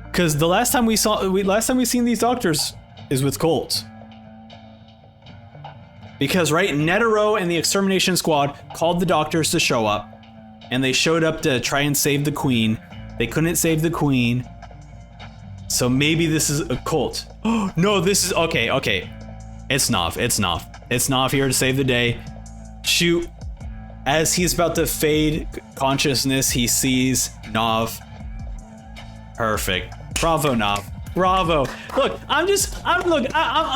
Because the last time we seen these doctors is with Colt. Because right, Netero and the extermination squad called the doctors to show up, and they showed up to try and save the queen. They couldn't save the queen, so maybe this is a Colt. Oh no, this is okay. It's Nav. It's Nav here to save the day. Shoot. As he's about to fade consciousness, he sees Nav. Perfect. Bravo, Nav. Bravo. Look,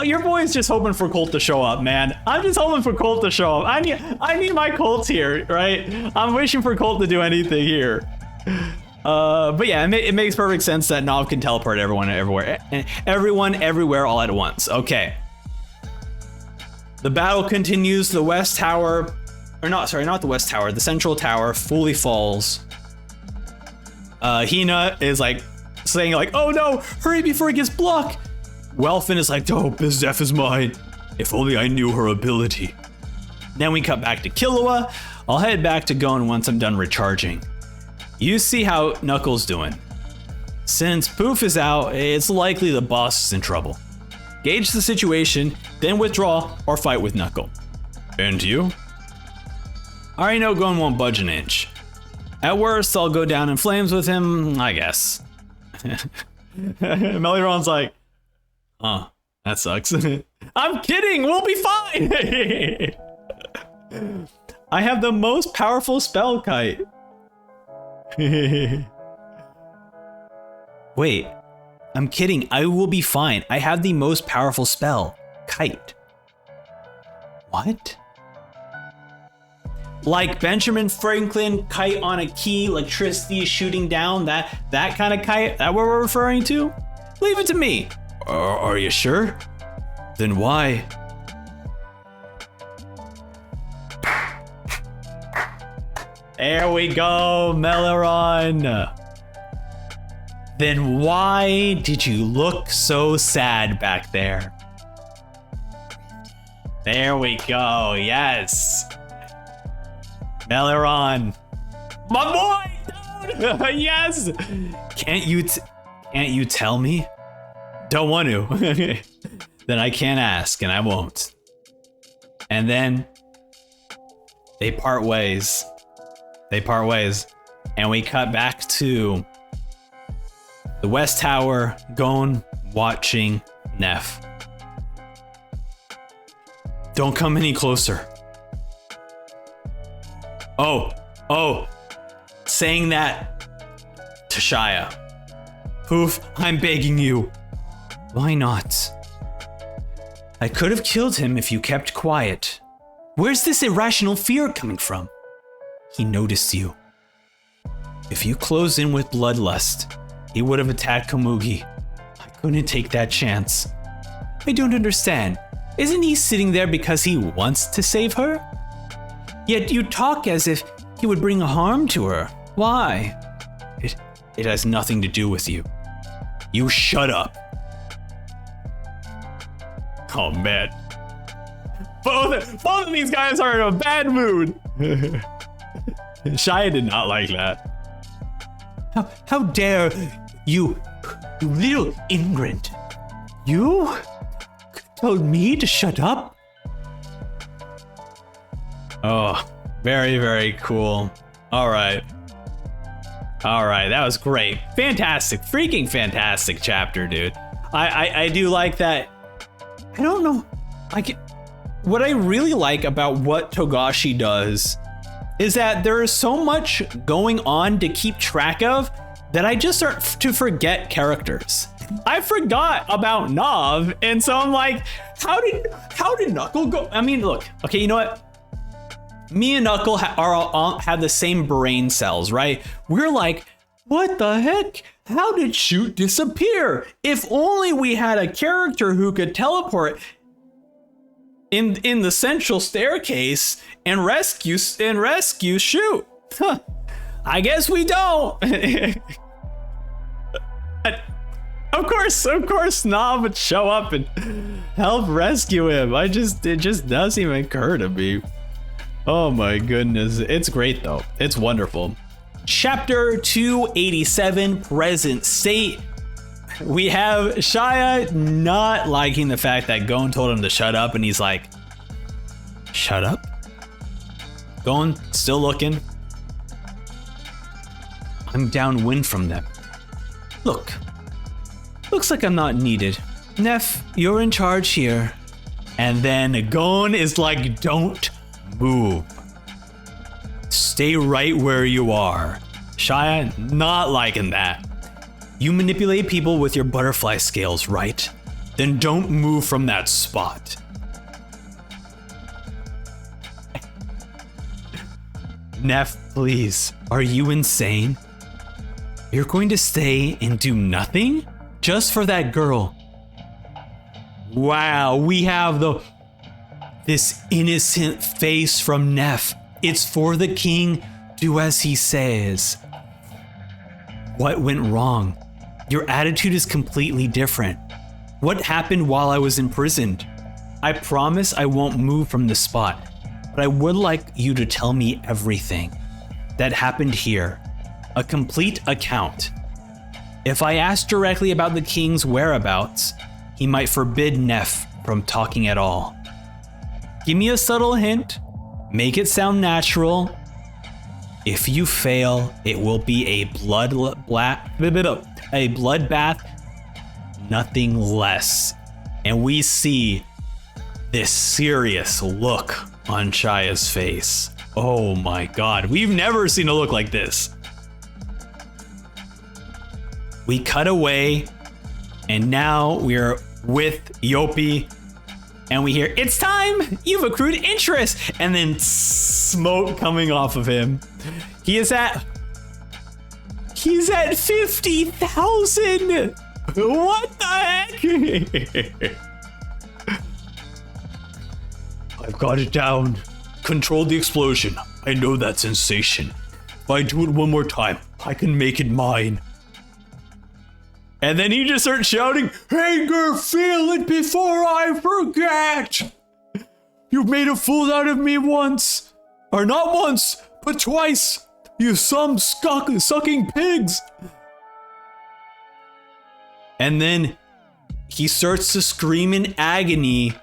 your boy's just hoping for Colt to show up, man. I'm just hoping for Colt to show up. I need my Colts here, right? I'm wishing for Colt to do anything here. But yeah, it makes perfect sense that Nav can teleport everyone everywhere, all at once. Okay. The battle continues. The West Tower, not the West Tower, the Central Tower fully falls. Hina is like saying like, oh no, hurry before it gets blocked. Welfin is like, oh, Bizdef is mine. If only I knew her ability. Then we cut back to Killua. I'll head back to Gon once I'm done recharging. You see how Knuckles doing. Since Poof is out, it's likely the boss is in trouble. Gauge the situation, then withdraw or fight with Knuckle. And you? I already know Gon won't budge an inch. At worst, I'll go down in flames with him, I guess. Meliron's like, oh, that sucks. I'm kidding, we'll be fine. I have the most powerful spell, Kite. Wait, I'm kidding, I will be fine. I have the most powerful spell, Kite. What? Like Benjamin Franklin kite on a key, electricity shooting down, that kind of kite, that what we're referring to? Leave it to me. Are you sure? Then why? There we go, Meliron. Then why did you look so sad back there? There we go, yes. Meliron, my boy, dude. Yes. Can't you tell me? Don't want to. Then I can't ask, and I won't. And then they part ways. And we cut back to the West Tower, Gon watching Neff. Don't come any closer. Oh, saying that to Shia. Poof, I'm begging you. Why not? I could have killed him if you kept quiet. Where's this irrational fear coming from? He noticed you. If you closed in with bloodlust, he would have attacked Komugi. I couldn't take that chance. I don't understand. Isn't he sitting there because he wants to save her? Yet you talk as if he would bring harm to her. Why? It has nothing to do with you. You shut up. Oh man. Both of these guys are in a bad mood. Shia did not like that. How dare you little ingrate. You told me to shut up? Oh, very, very cool. All right, that was great. Fantastic, freaking fantastic chapter, dude. I do like that. I don't know. What I really like about what Togashi does is that there is so much going on to keep track of that I just start to forget characters. I forgot about Nav, and so I'm like, how did Knuckle go? I mean, look, okay, you know what? Me and Knuckle have the same brain cells, right? We're like, what the heck? How did Shoot disappear? If only we had a character who could teleport in the central staircase and rescue Shoot. Huh. I guess we don't. Of course, Nav would show up and help rescue him. It just doesn't even occur to me. Oh my goodness, it's great though. It's wonderful. Chapter 287, Present State. We have Shia not liking the fact that Gon told him to shut up, and he's like, shut up? Gon still looking. I'm downwind from them. Look, looks like I'm not needed. Neff, you're in charge here. And then Gon is like, don't move. Stay right where you are. Shia not liking that. You manipulate people with your butterfly scales, right? Then don't move from that spot. Neff, please, are you insane? You're going to stay and do nothing? Just for that girl? Wow, we have this innocent face from Neff. It's for the king, do as he says. What went wrong? Your attitude is completely different. What happened while I was imprisoned? I promise I won't move from this spot, but I would like you to tell me everything that happened here. A complete account. If I ask directly about the king's whereabouts, he might forbid Neff from talking at all. Give me a subtle hint, make it sound natural. If you fail, it will be a bloodbath, nothing less. And we see this serious look on Shia's face. Oh my God, we've never seen a look like this. We cut away, and now we're with Yoppie, and we hear, it's time, you've accrued interest, and then smoke coming off of him. He's at 50,000. What the heck? I've got it down. Control the explosion. I know that sensation. If I do it one more time, I can make it mine. And then he just starts shouting, anger, feel it before I forget. You've made a fool out of me once. Or not once, but twice. You some sucking pigs. And then he starts to scream in agony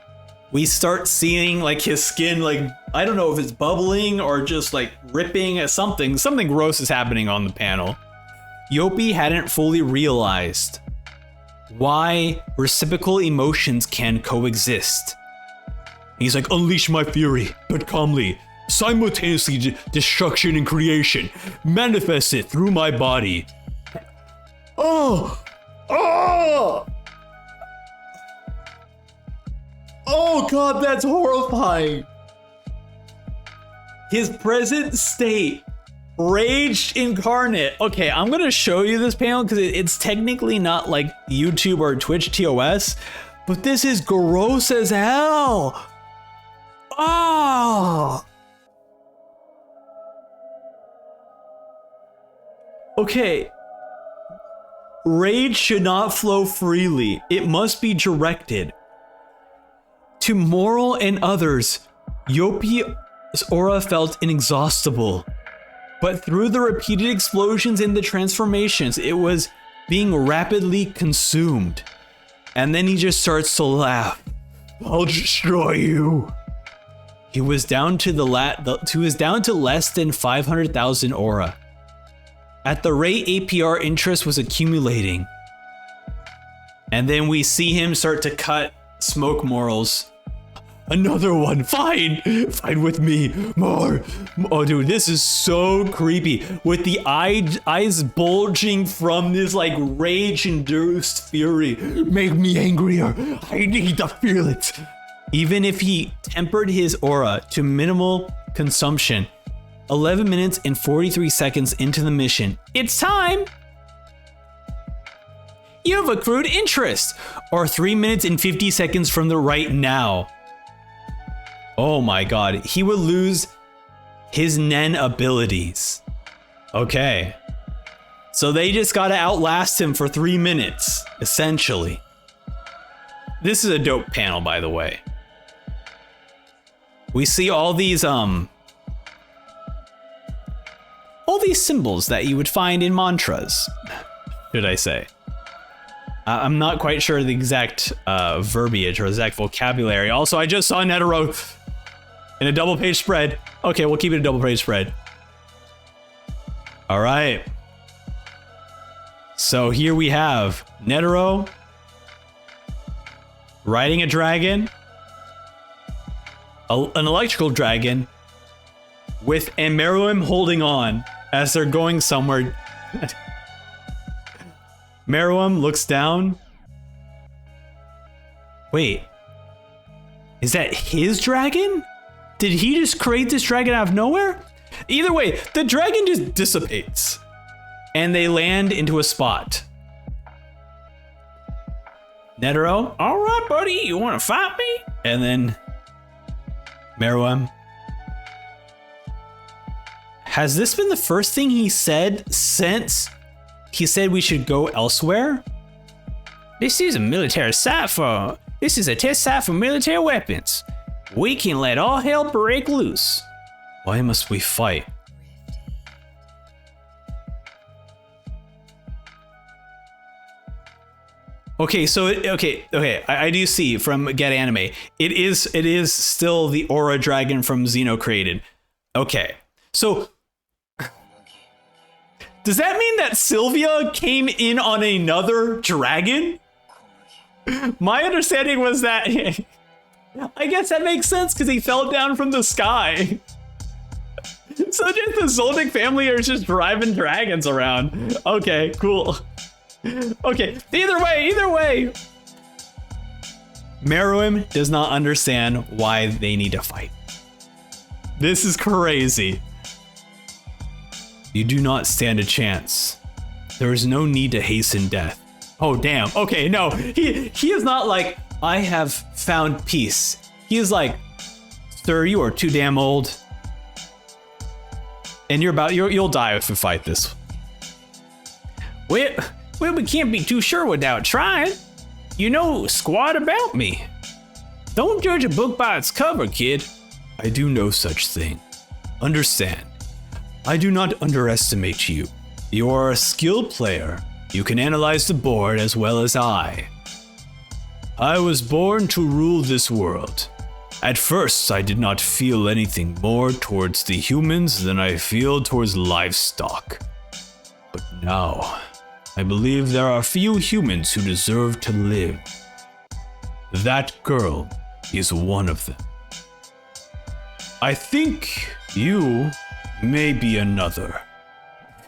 we start seeing like his skin, like, I don't know if it's bubbling or just like ripping. Something gross is happening on the panel. Yopi hadn't fully realized why reciprocal emotions can coexist. He's like, unleash my fury, but calmly, simultaneously destruction and creation, manifest it through my body. Oh God, that's horrifying. His present state, rage incarnate. Okay, I'm gonna show you this panel because it's technically not like YouTube or Twitch TOS, but this is gross as hell. Oh. Okay. Rage should not flow freely. It must be directed. To Moral and others, Yopi's aura felt inexhaustible. But through the repeated explosions and the transformations, it was being rapidly consumed. And then he just starts to laugh. I'll destroy you. He was down to less than 500,000 aura. At the rate APR interest was accumulating. And then we see him start to cut Smoke Morals. Another one, fine with me, more. Oh dude, this is so creepy. With the eyes bulging from this like rage-induced fury. Make me angrier, I need to feel it. Even if he tempered his aura to minimal consumption, 11 minutes and 43 seconds into the mission, it's time! You have accrued interest, or 3 minutes and 50 seconds from the right now. Oh my God, he would lose his Nen abilities. Okay. So they just gotta outlast him for 3 minutes, essentially. This is a dope panel, by the way. We see all these symbols that you would find in mantras, should I say. I'm not quite sure the exact verbiage or exact vocabulary. Also, I just saw Netero in a double page spread. Okay, we'll keep it a double page spread. All right. So here we have Netero riding a dragon, an electrical dragon, with Meruem holding on as they're going somewhere. Meruem looks down. Wait, is that his dragon? Did he just create this dragon out of nowhere? Either way, the dragon just dissipates and they land into a spot. Netero, all right, buddy, you want to fight me? And then Meruem. Has this been the first thing he said since he said we should go elsewhere? This is a military site for... This is a test site for military weapons. We can let all hell break loose. Why must we fight? Okay, so I do see from Get Anime. It is still the Aura Dragon from Xeno created. Okay, so does that mean that Sylvia came in on another dragon? My understanding was that I guess that makes sense because he fell down from the sky. So just the Zoldyck family are just driving dragons around. Okay, cool. Okay, either way. Meruem does not understand why they need to fight. This is crazy. You do not stand a chance. There is no need to hasten death. Oh, damn. Okay, no. He is not like, I have found peace. He is like, sir, you are too damn old. And you'll die if you fight this. Well, we can't be too sure without trying. You know squat about me. Don't judge a book by its cover, kid. I do no such thing. Understand. I do not underestimate you. You are a skilled player. You can analyze the board as well as I. I was born to rule this world. At first, I did not feel anything more towards the humans than I feel towards livestock. But now, I believe there are few humans who deserve to live. That girl is one of them. I think you may be another.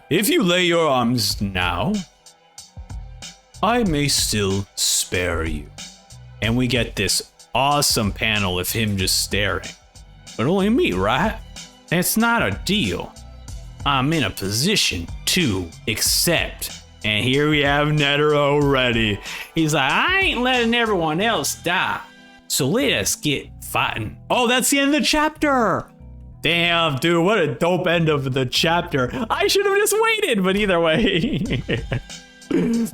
If you lay your arms now, I may still spare you. And we get this awesome panel of him just staring. But only me, right? It's not a deal. I'm in a position to accept. And here we have Netero ready. He's like, I ain't letting everyone else die. So let us get fighting. Oh, that's the end of the chapter. Damn, dude, what a dope end of the chapter. I should have just waited, but either way.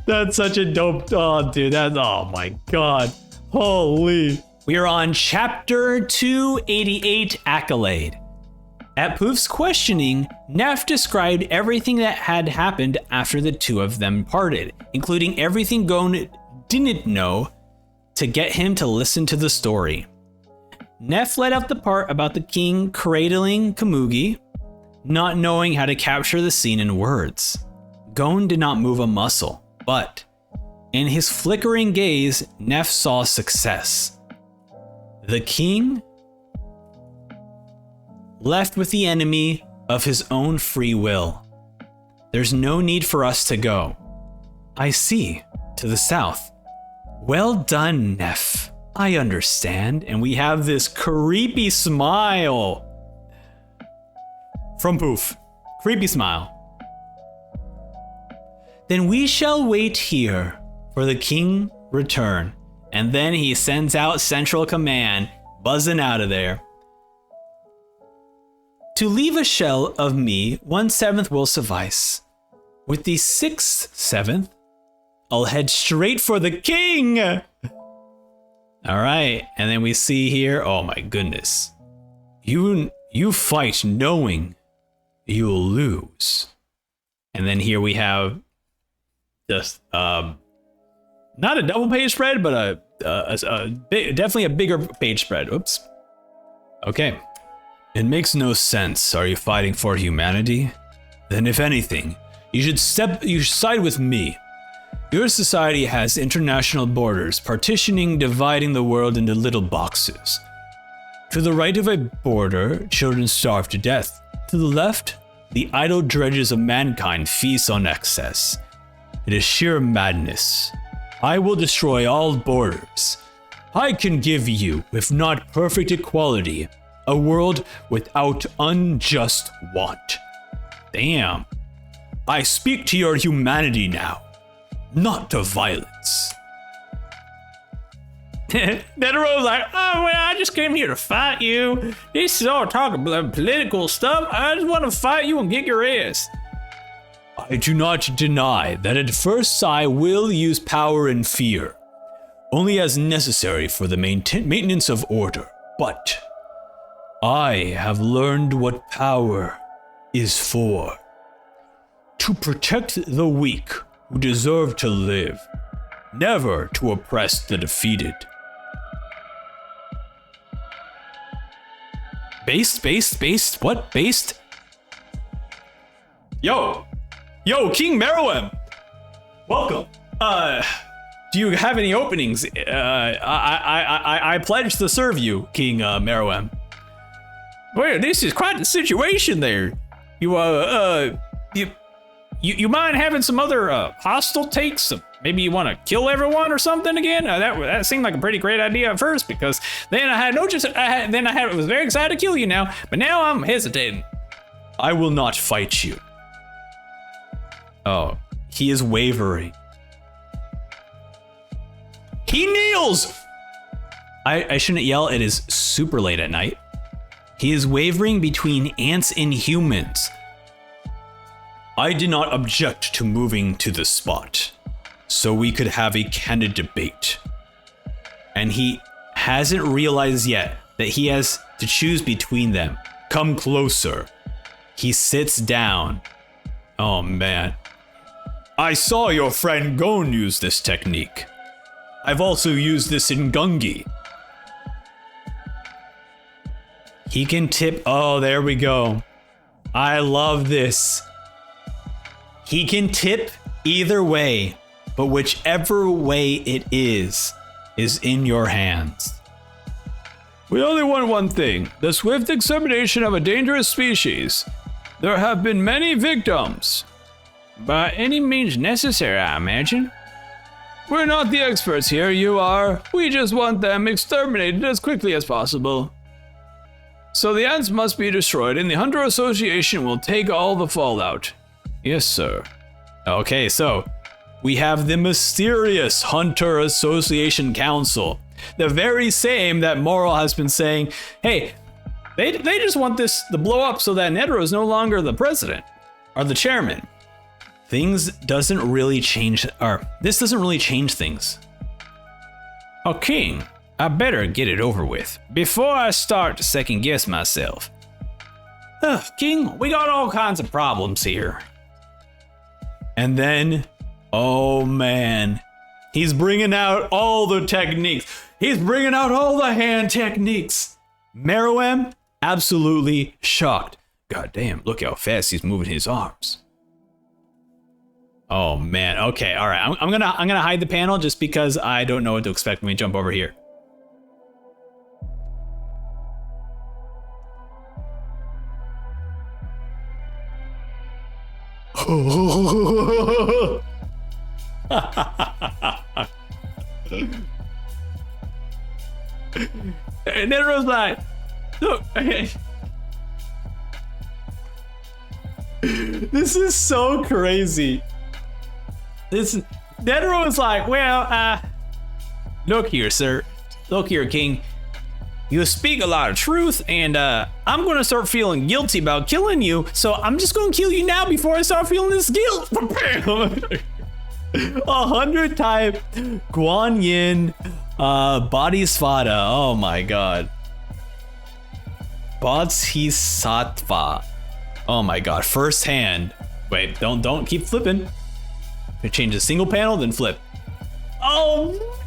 That's such a dope, oh, dude, oh my God. Holy. We are on chapter 288, Accolade. At Poof's questioning, Neff described everything that had happened after the two of them parted, including everything Gon didn't know to get him to listen to the story. Neff let out the part about the king cradling Komugi, not knowing how to capture the scene in words. Gon did not move a muscle, but in his flickering gaze, Neff saw success. The king left with the enemy of his own free will. There's no need for us to go. I see, to the south. Well done, Neff. I understand. And we have this creepy smile from Poof. Creepy smile. Then we shall wait here for the king return. And then he sends out Central Command, buzzing out of there. To leave a shell of me, 1/7 will suffice. With the 6/7, I'll head straight for the king. All right, and then we see here, oh my goodness. You fight knowing you'll lose. And then here we have just, not a double page spread, but definitely a bigger page spread. Oops. Okay. It makes no sense. Are you fighting for humanity? Then if anything, you should side with me. Your society has international borders, partitioning, dividing the world into little boxes. To the right of a border, children starve to death. To the left, the idle dredges of mankind feast on excess. It is sheer madness. I will destroy all borders. I can give you, if not perfect equality, a world without unjust want. Damn. I speak to your humanity now, not to violence. Netero's like, oh, well, I just came here to fight you. This is all talk about political stuff. I just want to fight you and kick your ass. I do not deny that at first I will use power and fear, only as necessary for the maintenance of order. But I have learned what power is for. To protect the weak who deserve to live, never to oppress the defeated. Based? What? Based? Yo, King Meruem! Welcome. Do you have any openings? I pledge to serve you, King Meruem. Well, this is quite the situation there. You mind having some other hostile takes? Maybe you want to kill everyone or something again? That seemed like a pretty great idea at first, because then I was very excited to kill you now, but now I'm hesitating. I will not fight you. Oh, he is wavering. He kneels! I shouldn't yell, it is super late at night. He is wavering between ants and humans. I did not object to moving to the spot, so we could have a candid debate. And he hasn't realized yet that he has to choose between them. Come closer. He sits down. Oh man. I saw your friend Gon use this technique. I've also used this in Gungi. He can tip. Oh, there we go. I love this. He can tip either way, but whichever way it is in your hands. We only want one thing, the swift extermination of a dangerous species. There have been many victims. By any means necessary, I imagine. We're not the experts here, you are. We just want them exterminated as quickly as possible. So the ants must be destroyed and the Hunter Association will take all the fallout. Yes, sir. Okay, so we have the mysterious Hunter Association Council. The very same that Moral has been saying, hey, they just want this to blow up so that Netero is no longer the president or the chairman. This doesn't really change things. Oh, King, I better get it over with before I start to second guess myself. King, we got all kinds of problems here. And then, oh man, he's bringing out all the techniques. He's bringing out all the hand techniques. Meruem, absolutely shocked. God damn, look how fast he's moving his arms. Oh man, okay, all right. I'm gonna hide the panel just because I don't know what to expect when we jump over here. And then Rose like, look, this is so crazy. Netero is like, well, look here, sir. Look here, King. You speak a lot of truth, and I'm gonna start feeling guilty about killing you, so I'm just gonna kill you now before I start feeling this guilt. 100 type Guan Yin Bodhisattva. Oh my god. Bodhisattva. Oh my god. First hand. Wait, don't keep flipping. Change a single panel, then flip. Oh,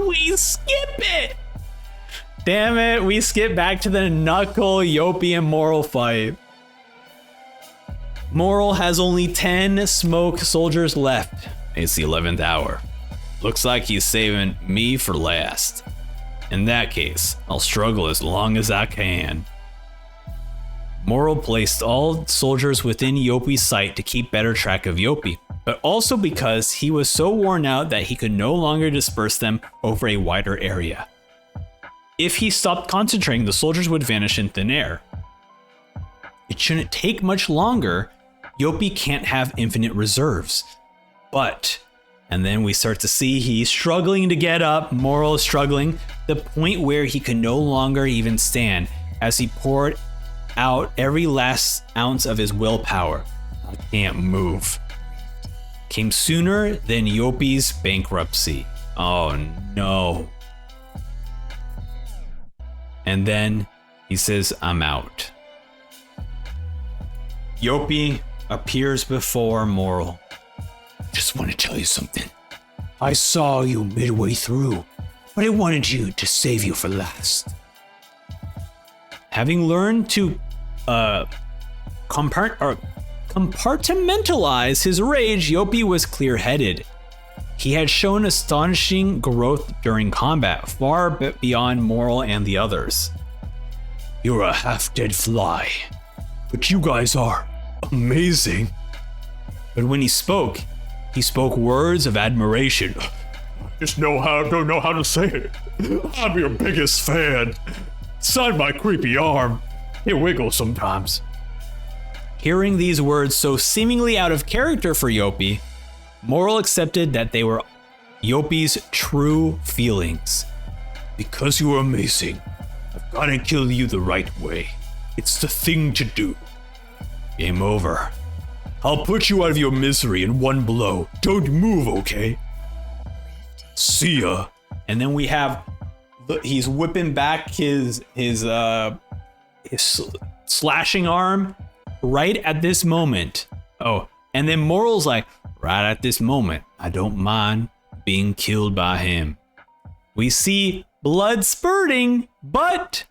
we skip it. Damn it, we skip back to the Knuckle, Yopi, and Moral fight. Moral has only 10 smoke soldiers left. It's the 11th hour. Looks like he's saving me for last. In that case, I'll struggle as long as I can. Moral placed all soldiers within Yopi's sight to keep better track of Yopi, but also because he was so worn out that he could no longer disperse them over a wider area. If he stopped concentrating, the soldiers would vanish in thin air. It shouldn't take much longer. Yopi can't have infinite reserves. But, and then we start to see he's struggling to get up, Moral is struggling, the point where he can no longer even stand as he poured out every last ounce of his willpower. I can't move. Came sooner than Yopi's bankruptcy. Oh no. And then he says, I'm out. Yopi appears before Moral. Just want to tell you something. I saw you midway through, but I wanted you to save you for last. Having learned to compartmentalize his rage, Yopi was clear-headed. He had shown astonishing growth during combat, far beyond Moral and the others. You're a half-dead fly, but you guys are amazing. But when he spoke words of admiration. Don't know how to say it. I'm your biggest fan. Sign my creepy arm. It wiggles sometimes. Hearing these words so seemingly out of character for Yopi, Moral accepted that they were Yopi's true feelings. Because you are amazing, I've got to kill you the right way. It's the thing to do. Game over. I'll put you out of your misery in one blow. Don't move, okay? See ya. And then we have, he's whipping back his slashing arm right at this moment. Oh, and then Moral's like, right at this moment, I don't mind being killed by him. We see blood spurting, but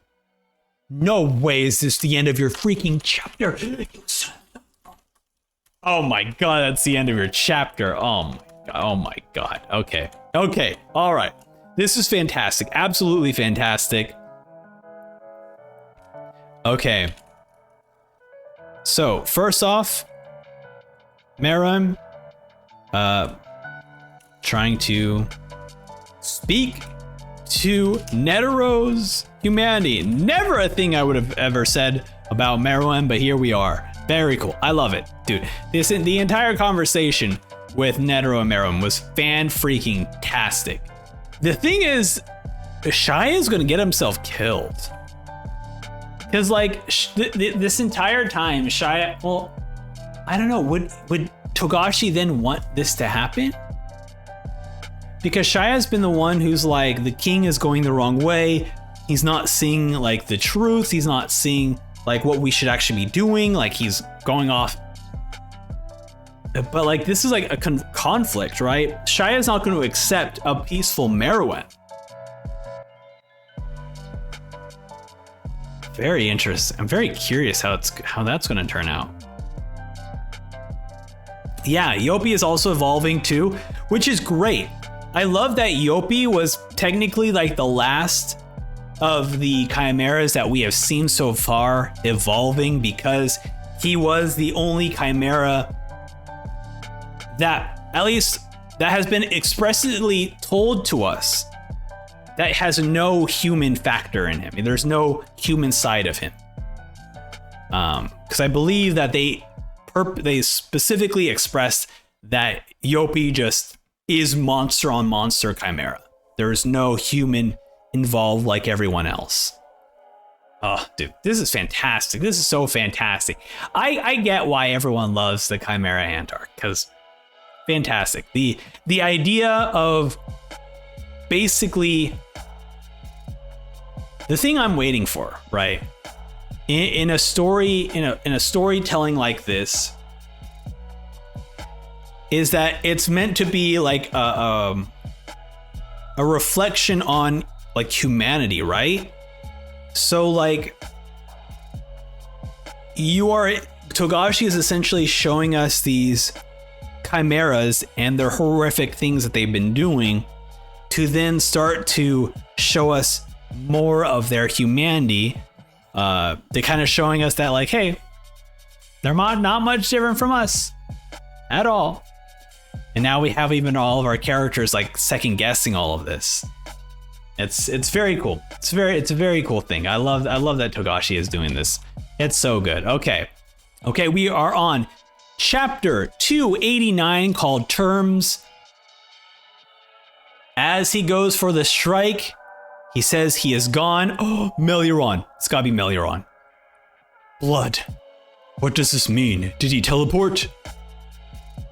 No way is this the end of your freaking chapter. Oh my god, that's the end of your chapter. Oh my god. Okay. Okay. All right. This is fantastic. Absolutely fantastic. Okay. So, first off, Meruem, trying to speak to Netero's humanity. Never a thing I would have ever said about Meruem, but here we are. Very cool. I love it. Dude, the entire conversation with Netero and Meruem was fan-freaking-tastic. The thing is, Shia is gonna get himself killed. Because, like, this entire time, Shia, well, I don't know, would Togashi then want this to happen? Because Shia's been the one who's like, the king is going the wrong way. He's not seeing, like, the truth. He's not seeing, like, what we should actually be doing. Like, he's going off. But, like, this is like a conflict, right? Shia's not going to accept a peaceful Meruem. Very interesting. I'm very curious how that's going to turn out. Yeah, Yopi is also evolving too, which is great. I love that Yopi was technically like the last of the chimeras that we have seen so far evolving, because he was the only chimera that, at least that has been expressly told to us, that has no human factor in him. There's no human side of him. Because I believe that they specifically expressed that Yopi just is monster on monster chimera. There's no human involved like everyone else. Oh, dude, this is fantastic. This is so fantastic. I get why everyone loves the Chimera Antar, because fantastic. The idea of basically the thing I'm waiting for, right? In a story, in a storytelling like this, is that it's meant to be like a reflection on like humanity, right? So like Togashi is essentially showing us these chimeras and their horrific things that they've been doing, to then start to show us more of their humanity. They're kind of showing us that, like, hey, they're not much different from us at all. And now we have even all of our characters like second guessing all of this. It's very cool. It's a very cool thing. I love that Togashi is doing this. It's so good. Okay, we are on chapter 289 called Terms. As he goes for the strike, he says he is gone. Oh, Melioron. It's gotta be Melioron. Blood. What does this mean? Did he teleport?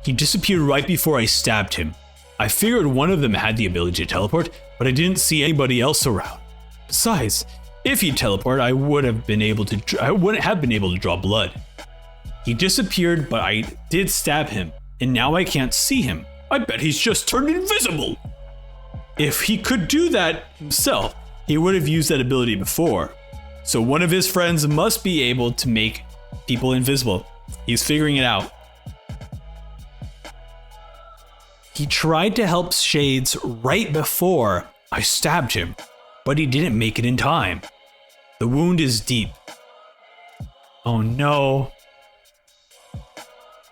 He disappeared right before I stabbed him. I figured one of them had the ability to teleport, but I didn't see anybody else around. Besides, if he teleported, I wouldn't have been able to draw blood. He disappeared, but I did stab him, and now I can't see him. I bet he's just turned invisible. If he could do that himself, he would have used that ability before. So one of his friends must be able to make people invisible. He's figuring it out. He tried to help Shades right before I stabbed him, but he didn't make it in time. The wound is deep. Oh no.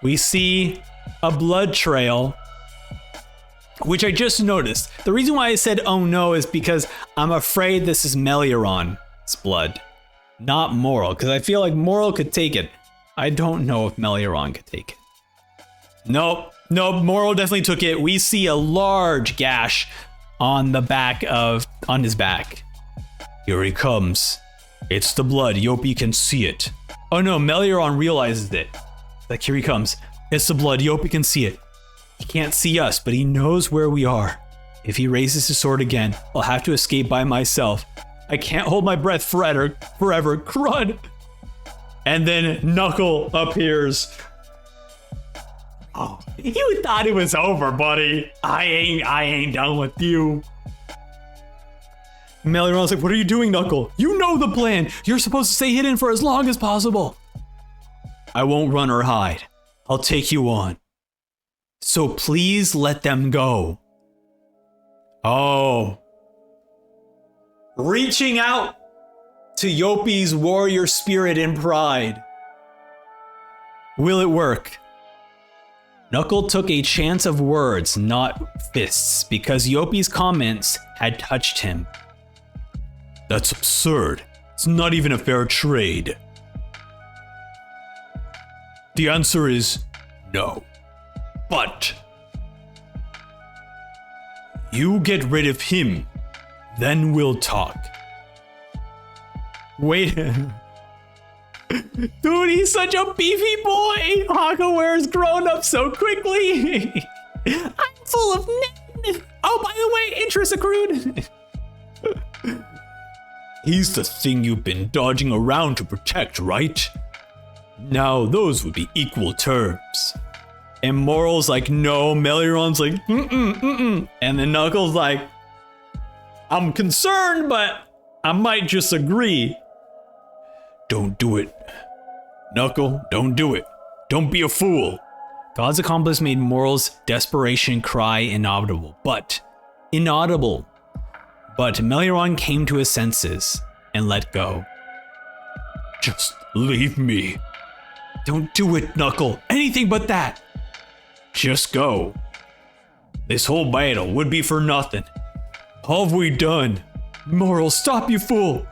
We see a blood trail, which I just noticed. The reason why I said oh no is because I'm afraid this is Melioron's blood, not Moral, because I feel like Moral could take it. I don't know if Melioron could take it. Nope, Moral definitely took it. We see a large gash on his back. Here he comes. It's the blood. Yopi can see it. Oh no, Melioron realizes it. Like, here he comes. It's the blood. Yopi can see it. He can't see us, but he knows where we are. If he raises his sword again, I'll have to escape by myself. I can't hold my breath forever. Crud. And then Knuckle appears. Oh, you thought it was over, buddy. I ain't done with you. Melioron's like, what are you doing, Knuckle? You know the plan. You're supposed to stay hidden for as long as possible. I won't run or hide. I'll take you on. So please let them go. Oh. Reaching out to Yopi's warrior spirit and pride. Will it work? Knuckle took a chance of words, not fists, because Yopi's comments had touched him. That's absurd. It's not even a fair trade. The answer is no. But you get rid of him, then we'll talk. Wait. Dude, he's such a beefy boy. Hawkaware's grown up so quickly. I'm full of oh, by the way, interest accrued. He's the thing you've been dodging around to protect, right? Now, those would be equal terms. And Moral's like, no. Melioron's like, mm-mm. And then Knuckles like, I'm concerned, but I might just agree. Don't do it. Knuckle, don't do it. Don't be a fool. God's accomplice made Moral's desperation cry inaudible. But Melioron came to his senses and let go. Just leave me. Don't do it, Knuckle. Anything but that. Just go. This whole battle would be for nothing. How have we done? Moral, stop, you fool.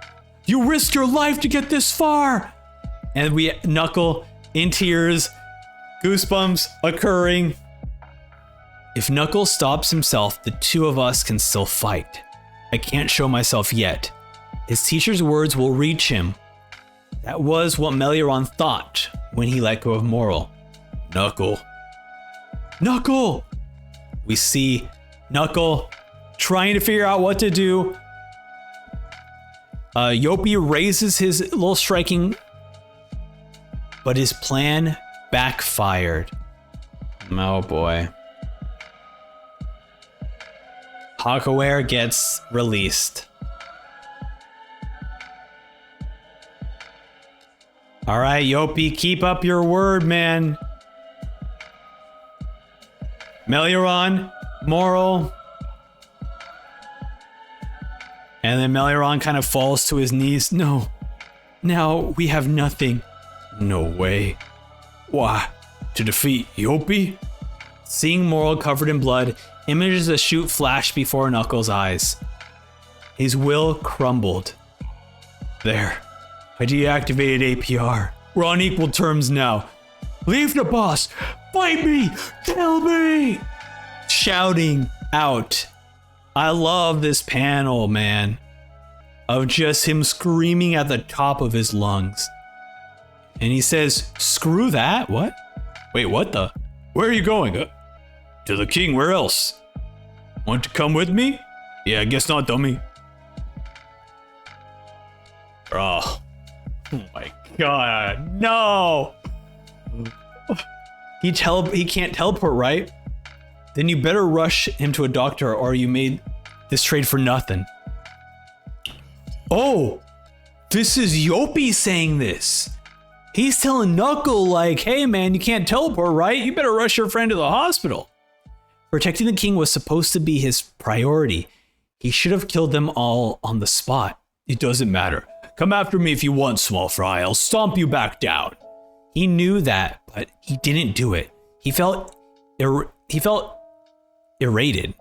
You risked your life to get this far. And we Knuckle in tears, goosebumps occurring. If Knuckle stops himself, the two of us can still fight. I can't show myself yet. His teacher's words will reach him. That was what Melioron thought when he let go of Moral. Knuckle. Knuckle! We see Knuckle trying to figure out what to do. Yopi raises his little striking, but his plan backfired. Oh boy. Hawkaware gets released. All right, Yopi, keep up your word, man. Melioron, Moral. And then Melioron kind of falls to his knees. No, now we have nothing. No way. Why? To defeat Yopi? Seeing Moral covered in blood, images of shoot flashed before Knuckles' eyes. His will crumbled. There. I deactivated APR. We're on equal terms now. Leave the boss. Fight me. Kill me. Shouting out. I love this panel, man. Of just him screaming at the top of his lungs. And he says, screw that? What? Wait, what the? Where are you going? To the king, where else? Want to come with me? Yeah, I guess not, dummy. Oh my god, no! He can't teleport, right? Then you better rush him to a doctor or you made this trade for nothing. Oh! This is Yopi saying this! He's telling Knuckle like, hey man, you can't teleport, right? You better rush your friend to the hospital. Protecting the king was supposed to be his priority. He should have killed them all on the spot. It doesn't matter. Come after me if you want, small fry. I'll stomp you back down. He knew that, but he didn't do it. He felt irritated.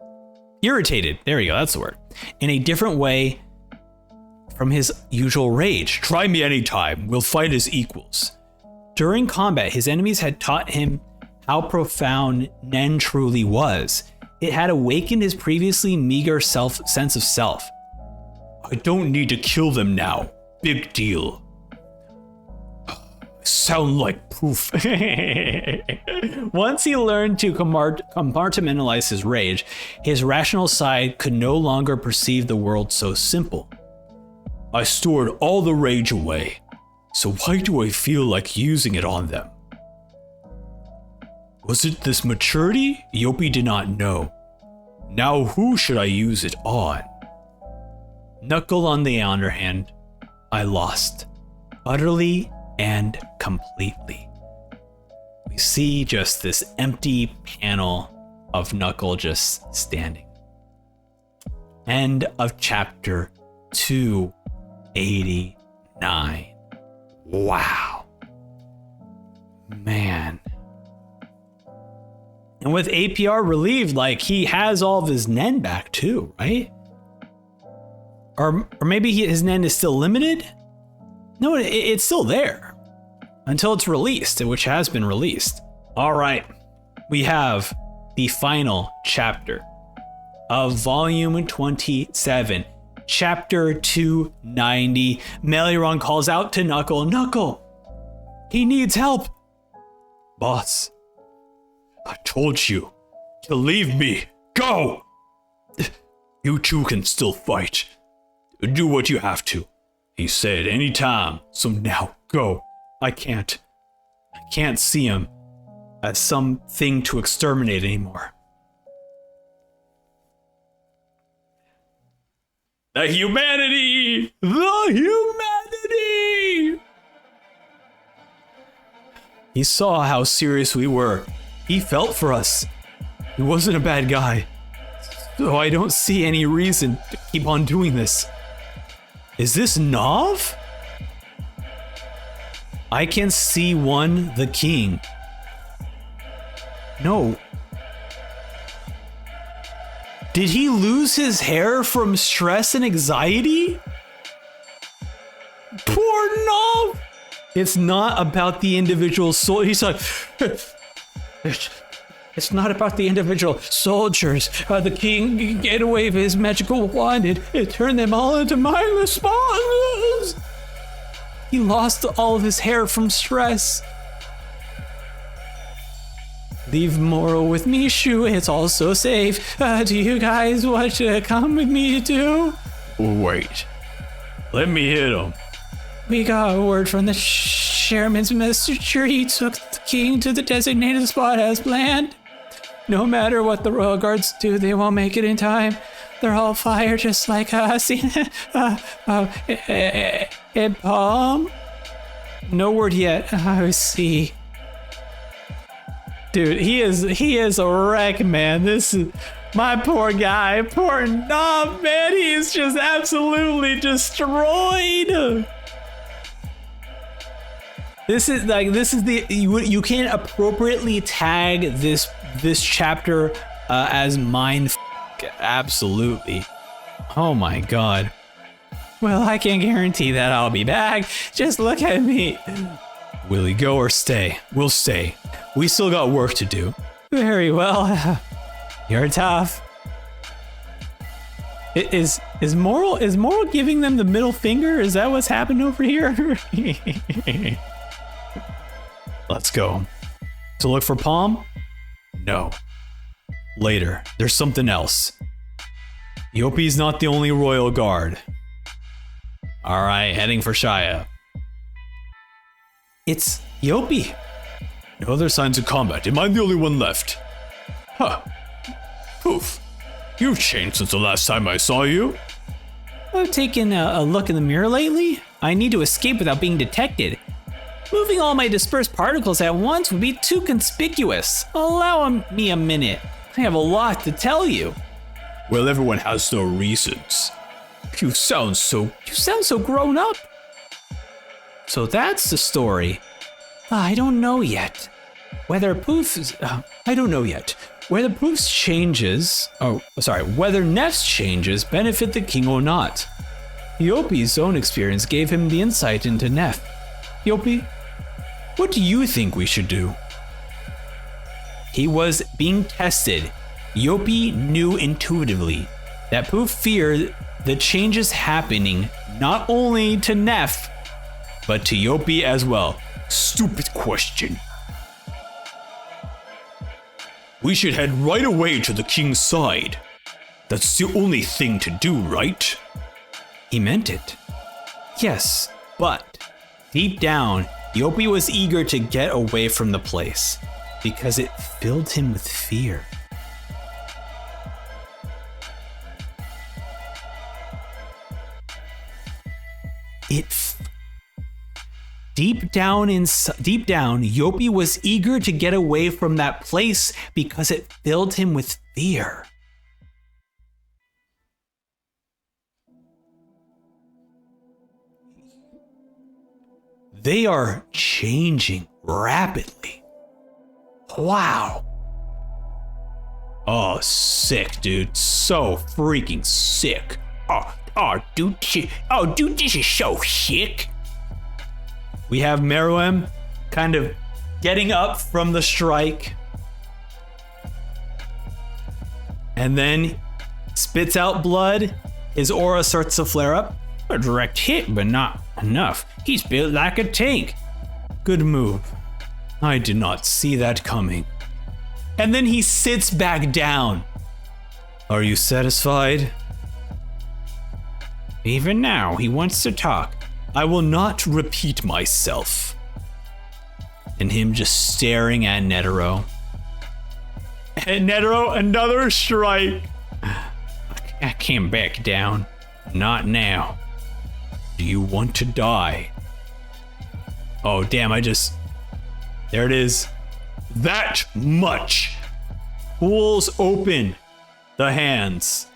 There we go, that's the word. In a different way from his usual rage. Try me anytime. We'll fight as equals. During combat, his enemies had taught him how profound Nen truly was. It had awakened his previously meager sense of self. I don't need to kill them now. Big deal. Sound like poof. Once he learned to compartmentalize his rage, his rational side could no longer perceive the world so simple. I stored all the rage away, so why do I feel like using it on them? Was it this maturity? Yopi did not know. Now who should I use it on? Knuckle, on the other hand, I lost. Utterly and completely. We see just this empty panel of Knuckle just standing. End of chapter 289. Wow. Man. And with APR relieved, like, he has all of his Nen back too, right? Or maybe his Nen is still limited? No, it's still there until it's released, which has been released. All right, we have the final chapter of volume 27, chapter 290. Meliron calls out to Knuckle. Knuckle, he needs help. Boss, I told you to leave me. Go. You two can still fight. Do what you have to. He said anytime, so now go. I can't see him as something to exterminate anymore. The humanity! The humanity! He saw how serious we were. He felt for us. He wasn't a bad guy. So I don't see any reason to keep on doing this. Is this Nov? I can see one, the king. No. Did he lose his hair from stress and anxiety? Poor Nov. It's not about the individual soul. He's like, it's not about the individual soldiers. The king gave away his magical wand. It turned them all into mindless spawns. He lost all of his hair from stress. Leave Moro with me, Shu. It's all so safe. Do you guys want to come with me too? Wait. Let me hit him. We got a word from the chairman's messenger. He took the king to the designated spot as planned. No matter what the royal guards do, they won't make it in time. They're all fire just like us. Palm? No word yet. I see. Dude, he is a wreck, man. This is my poor guy. Poor Nov, man. He's just absolutely destroyed. This is the you can't appropriately tag this chapter as mind absolutely. Oh my god. Well, I can't guarantee that I'll be back. Just look at me. Will he go or stay? We'll stay. We still got work to do. Very well. You're tough. Is Moral giving them the middle finger? Is that what's happened over here? Let's go. To look for Palm? No. Later. There's something else. Yopi's not the only royal guard. Alright, heading for Shia. It's Yopi. No other signs of combat. Am I the only one left? Huh. Poof. You've changed since the last time I saw you. I've taken a look in the mirror lately. I need to escape without being detected. Moving all my dispersed particles at once would be too conspicuous. Allow me a minute. I have a lot to tell you. Well, everyone has their reasons. You sound so grown up. So that's the story. I don't know yet. Whether Neff's changes benefit the king or not. Yopi's own experience gave him the insight into Neff. Yopi, what do you think we should do? He was being tested. Yopi knew intuitively that Poof feared the changes happening not only to Neff, but to Yopi as well. Stupid question. We should head right away to the king's side. That's the only thing to do, right? He meant it. Yes, but deep down, Yopi was eager to get away from the place because it filled him with fear. Deep down, Yopi was eager to get away from that place because it filled him with fear. They are changing rapidly. Wow. Oh, sick, dude. So freaking sick. Dude, this is so sick. We have Meruem kind of getting up from the strike. And then spits out blood. His aura starts to flare up. A direct hit, but not enough. He's built like a tank. Good move. I did not see that coming. And then he sits back down. Are you satisfied? Even now, he wants to talk. I will not repeat myself. And him just staring at Netero. And Netero, another strike. I can't back down. Not now. Do you want to die? Oh, damn, there it is. That much. Pulls open the hands.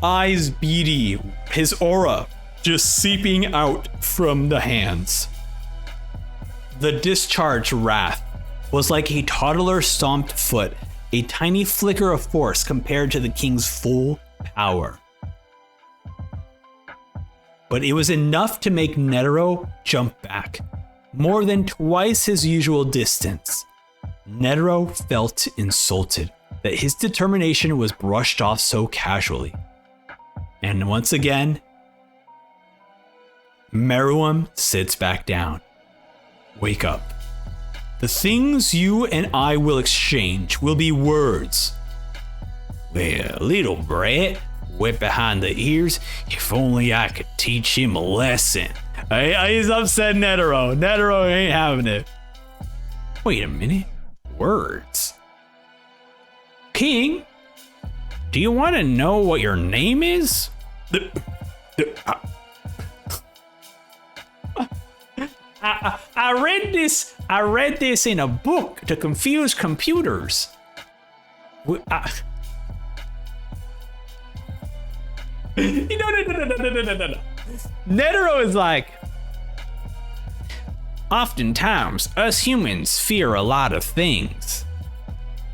Eyes beady. His aura just seeping out from the hands. The discharged wrath was like a toddler stomped foot, a tiny flicker of force compared to the king's full power. But it was enough to make Netero jump back, more than twice his usual distance. Netero felt insulted that his determination was brushed off so casually. And once again, Meruem sits back down. Wake up. The things you and I will exchange will be words. Well, little brat, wet behind the ears, if only I could teach him a lesson. He's upset Netero. Netero ain't having it. Wait a minute. Words. King, do you want to know what your name is? I read this in a book to confuse computers. No. Netero is like, oftentimes us humans fear a lot of things.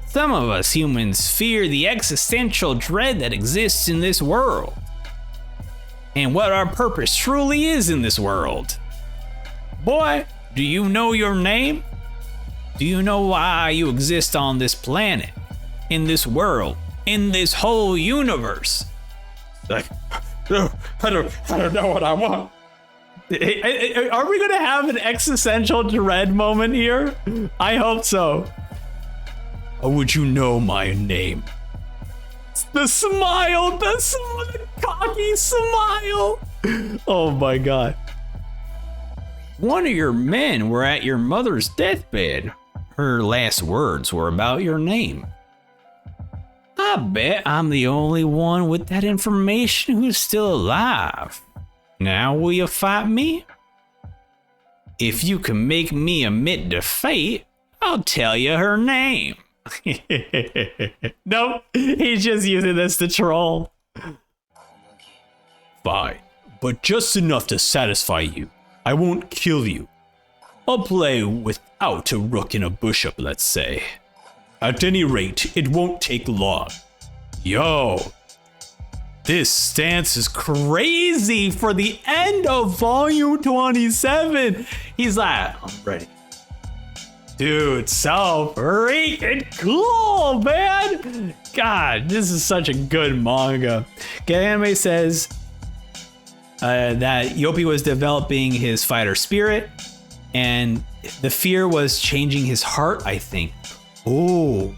Some of us humans fear the existential dread that exists in this world, and what our purpose truly is in this world. Boy, do you know your name? Do you know why you exist on this planet, in this world, in this whole universe? Like, no, I don't know what I want. Are we gonna have an existential dread moment here? I hope so. How would you know my name? The smile, the cocky smile. Oh my God. One of your men were at your mother's deathbed. Her last words were about your name. I bet I'm the only one with that information who's still alive. Now will you fight me? If you can make me admit defeat, I'll tell you her name. Nope, he's just using this to troll. Fine, but just enough to satisfy you. I won't kill you. I'll play without a rook in a bush-up, let's say. At any rate, it won't take long. Yo, this stance is crazy for the end of volume 27. He's like, I'm ready. Dude, so freaking cool, man. God, this is such a good manga. Get Anime says that Yopi was developing his fighter spirit, and the fear was changing his heart, I think. Oh,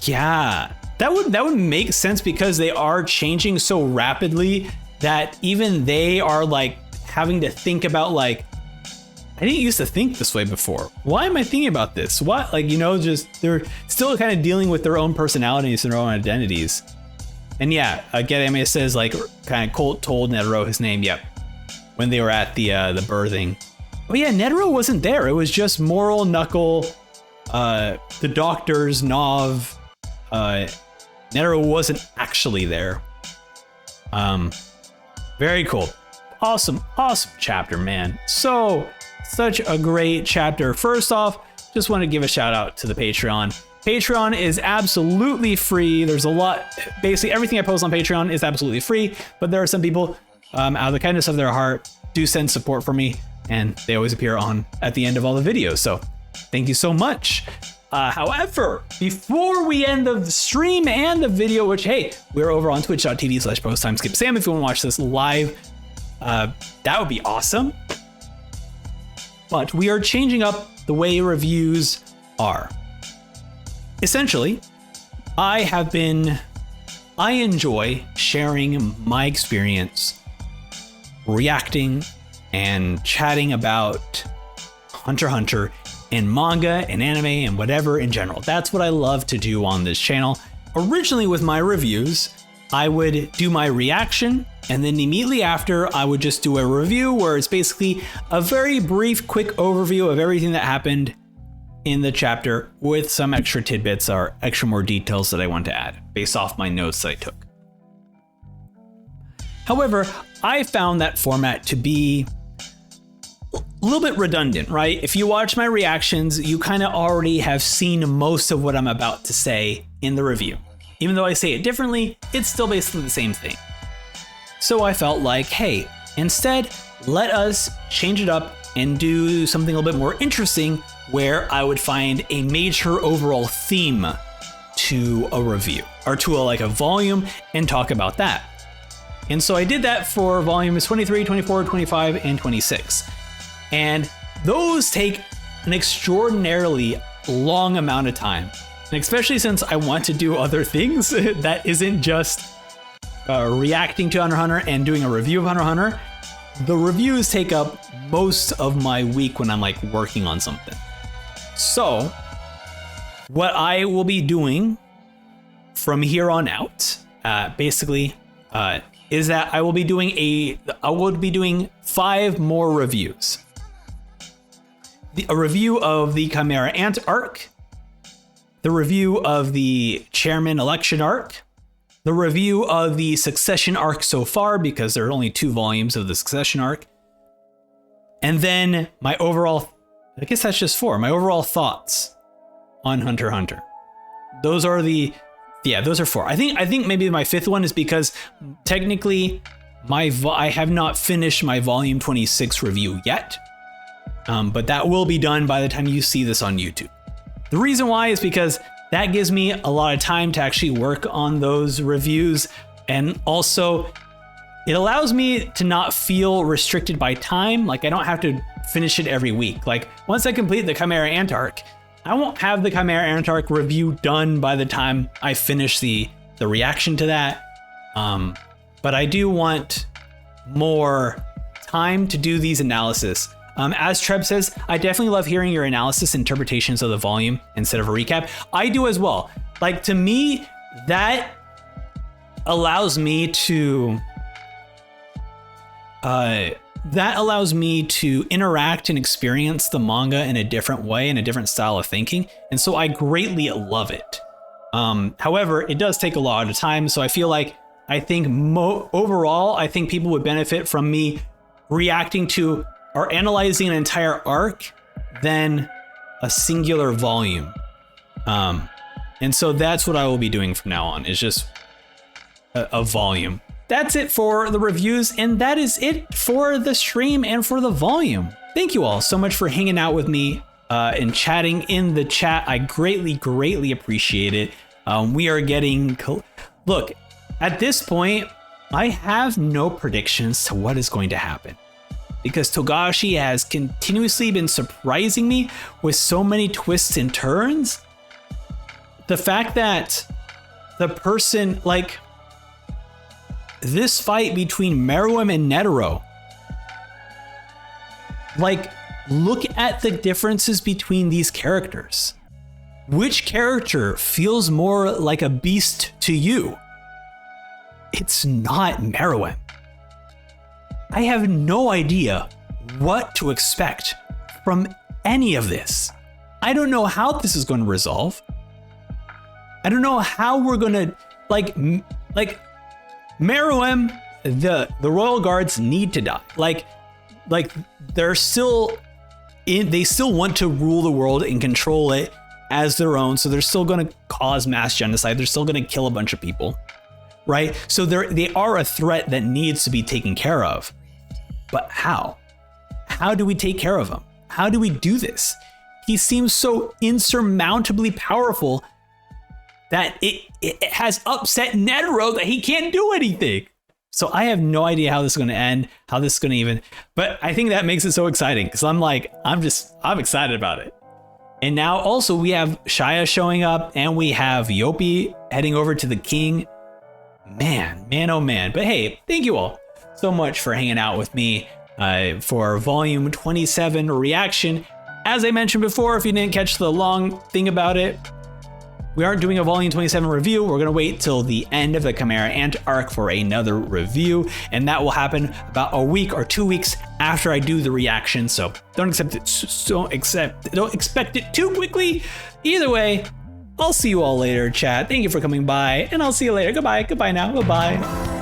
yeah, that would make sense because they are changing so rapidly that even they are like having to think about like, I didn't used to think this way before. Why am I thinking about this? What, like, you know, just they're still kind of dealing with their own personalities and their own identities. And yeah, Get Anime says like kind of Colt told Netero his name. Yep. when they were at the birthing. Oh yeah, Netero wasn't there. It was just Moral, Knuckle, the doctors, Nov. Netero wasn't actually there. Very cool. Awesome chapter, man. Such a great chapter. First off, just want to give a shout out to the Patreon. Patreon is absolutely free. There's a lot, basically everything I post on Patreon is absolutely free, but there are some people out of the kindness of their heart do send support for me, and they always appear on at the end of all the videos. So thank you so much. However, before we end the stream and the video, which, hey, we're over on twitch.tv/posttimeskipsam if you want to watch this live, that would be awesome. But we are changing up the way reviews are. Essentially, I enjoy sharing my experience, reacting and chatting about Hunter x Hunter and manga and anime and whatever in general. That's what I love to do on this channel. Originally with my reviews, I would do my reaction, and then immediately after I would just do a review where it's basically a very brief, quick overview of everything that happened in the chapter with some extra tidbits or extra more details that I want to add based off my notes that I took. However, I found that format to be a little bit redundant, right? If you watch my reactions, you kind of already have seen most of what I'm about to say in the review. Even though I say it differently, it's still basically the same thing. So I felt like, hey, instead, let us change it up and do something a little bit more interesting where I would find a major overall theme to a review or to a volume and talk about that. And so I did that for volumes 23, 24, 25, and 26. And those take an extraordinarily long amount of time. And especially since I want to do other things that isn't just reacting to Hunter x Hunter and doing a review of Hunter x Hunter, the reviews take up most of my week when I'm working on something. So what I will be doing from here on out, basically, is that I will be doing 5 more reviews. A review of the Chimera Ant arc, the review of the Chairman election arc, the review of the Succession arc so far, because there are only 2 volumes of the Succession arc, and then my overall, I guess that's just 4, my overall thoughts on Hunter x Hunter. Those are those are 4. I think maybe my 5th one is because technically I have not finished my volume 26 review yet, but that will be done by the time you see this on YouTube. The reason why is because that gives me a lot of time to actually work on those reviews, and also it allows me to not feel restricted by time. I don't have to finish it every week. Once I complete the Chimera Ant arc, I won't have the Chimera Ant arc review done by the time I finish the reaction to that. But I do want more time to do these analysis. As Treb says, I definitely love hearing your analysis and interpretations of the volume instead of a recap. I do as well. To me, that allows me to interact and experience the manga in a different way, in a different style of thinking. And so I greatly love it. However, it does take a lot of time. So I feel overall, I think people would benefit from me reacting to or analyzing an entire arc than a singular volume. And so that's what I will be doing from now on, is just a volume. That's it for the reviews, and that is it for the stream and for the volume. Thank you all so much for hanging out with me and chatting in the chat. I greatly appreciate it. We are getting... Look, at this point, I have no predictions to what is going to happen, because Togashi has continuously been surprising me with so many twists and turns. The fact that the person, this fight between Meruem and Netero, look at the differences between these characters. Which character feels more like a beast to you? It's not Meruem. I have no idea what to expect from any of this. I don't know how this is going to resolve. I don't know how we're going to, like Meruem, the royal guards need to die. Like they're still they still want to rule the world and control it as their own. So they're still going to cause mass genocide. They're still going to kill a bunch of people, right? So they are a threat that needs to be taken care of. But how? How do we take care of him? How do we do this? He seems so insurmountably powerful that it has upset Netero that he can't do anything. So I have no idea how this is going to end, how this is going to even, but I think that makes it so exciting because I'm excited about it. And now also we have Shaya showing up and we have Yopi heading over to the king. Man, oh man. But hey, thank you all so much for hanging out with me for volume 27 reaction. As I mentioned before, if you didn't catch the long thing about it, we aren't doing a volume 27 review. We're going to wait till the end of the Chimera Ant arc for another review, and that will happen about a week or 2 weeks after I do the reaction. So don't expect it too quickly. Either way, I'll see you all later, chat. Thank you for coming by, and I'll see you later. Goodbye now. Bye-bye.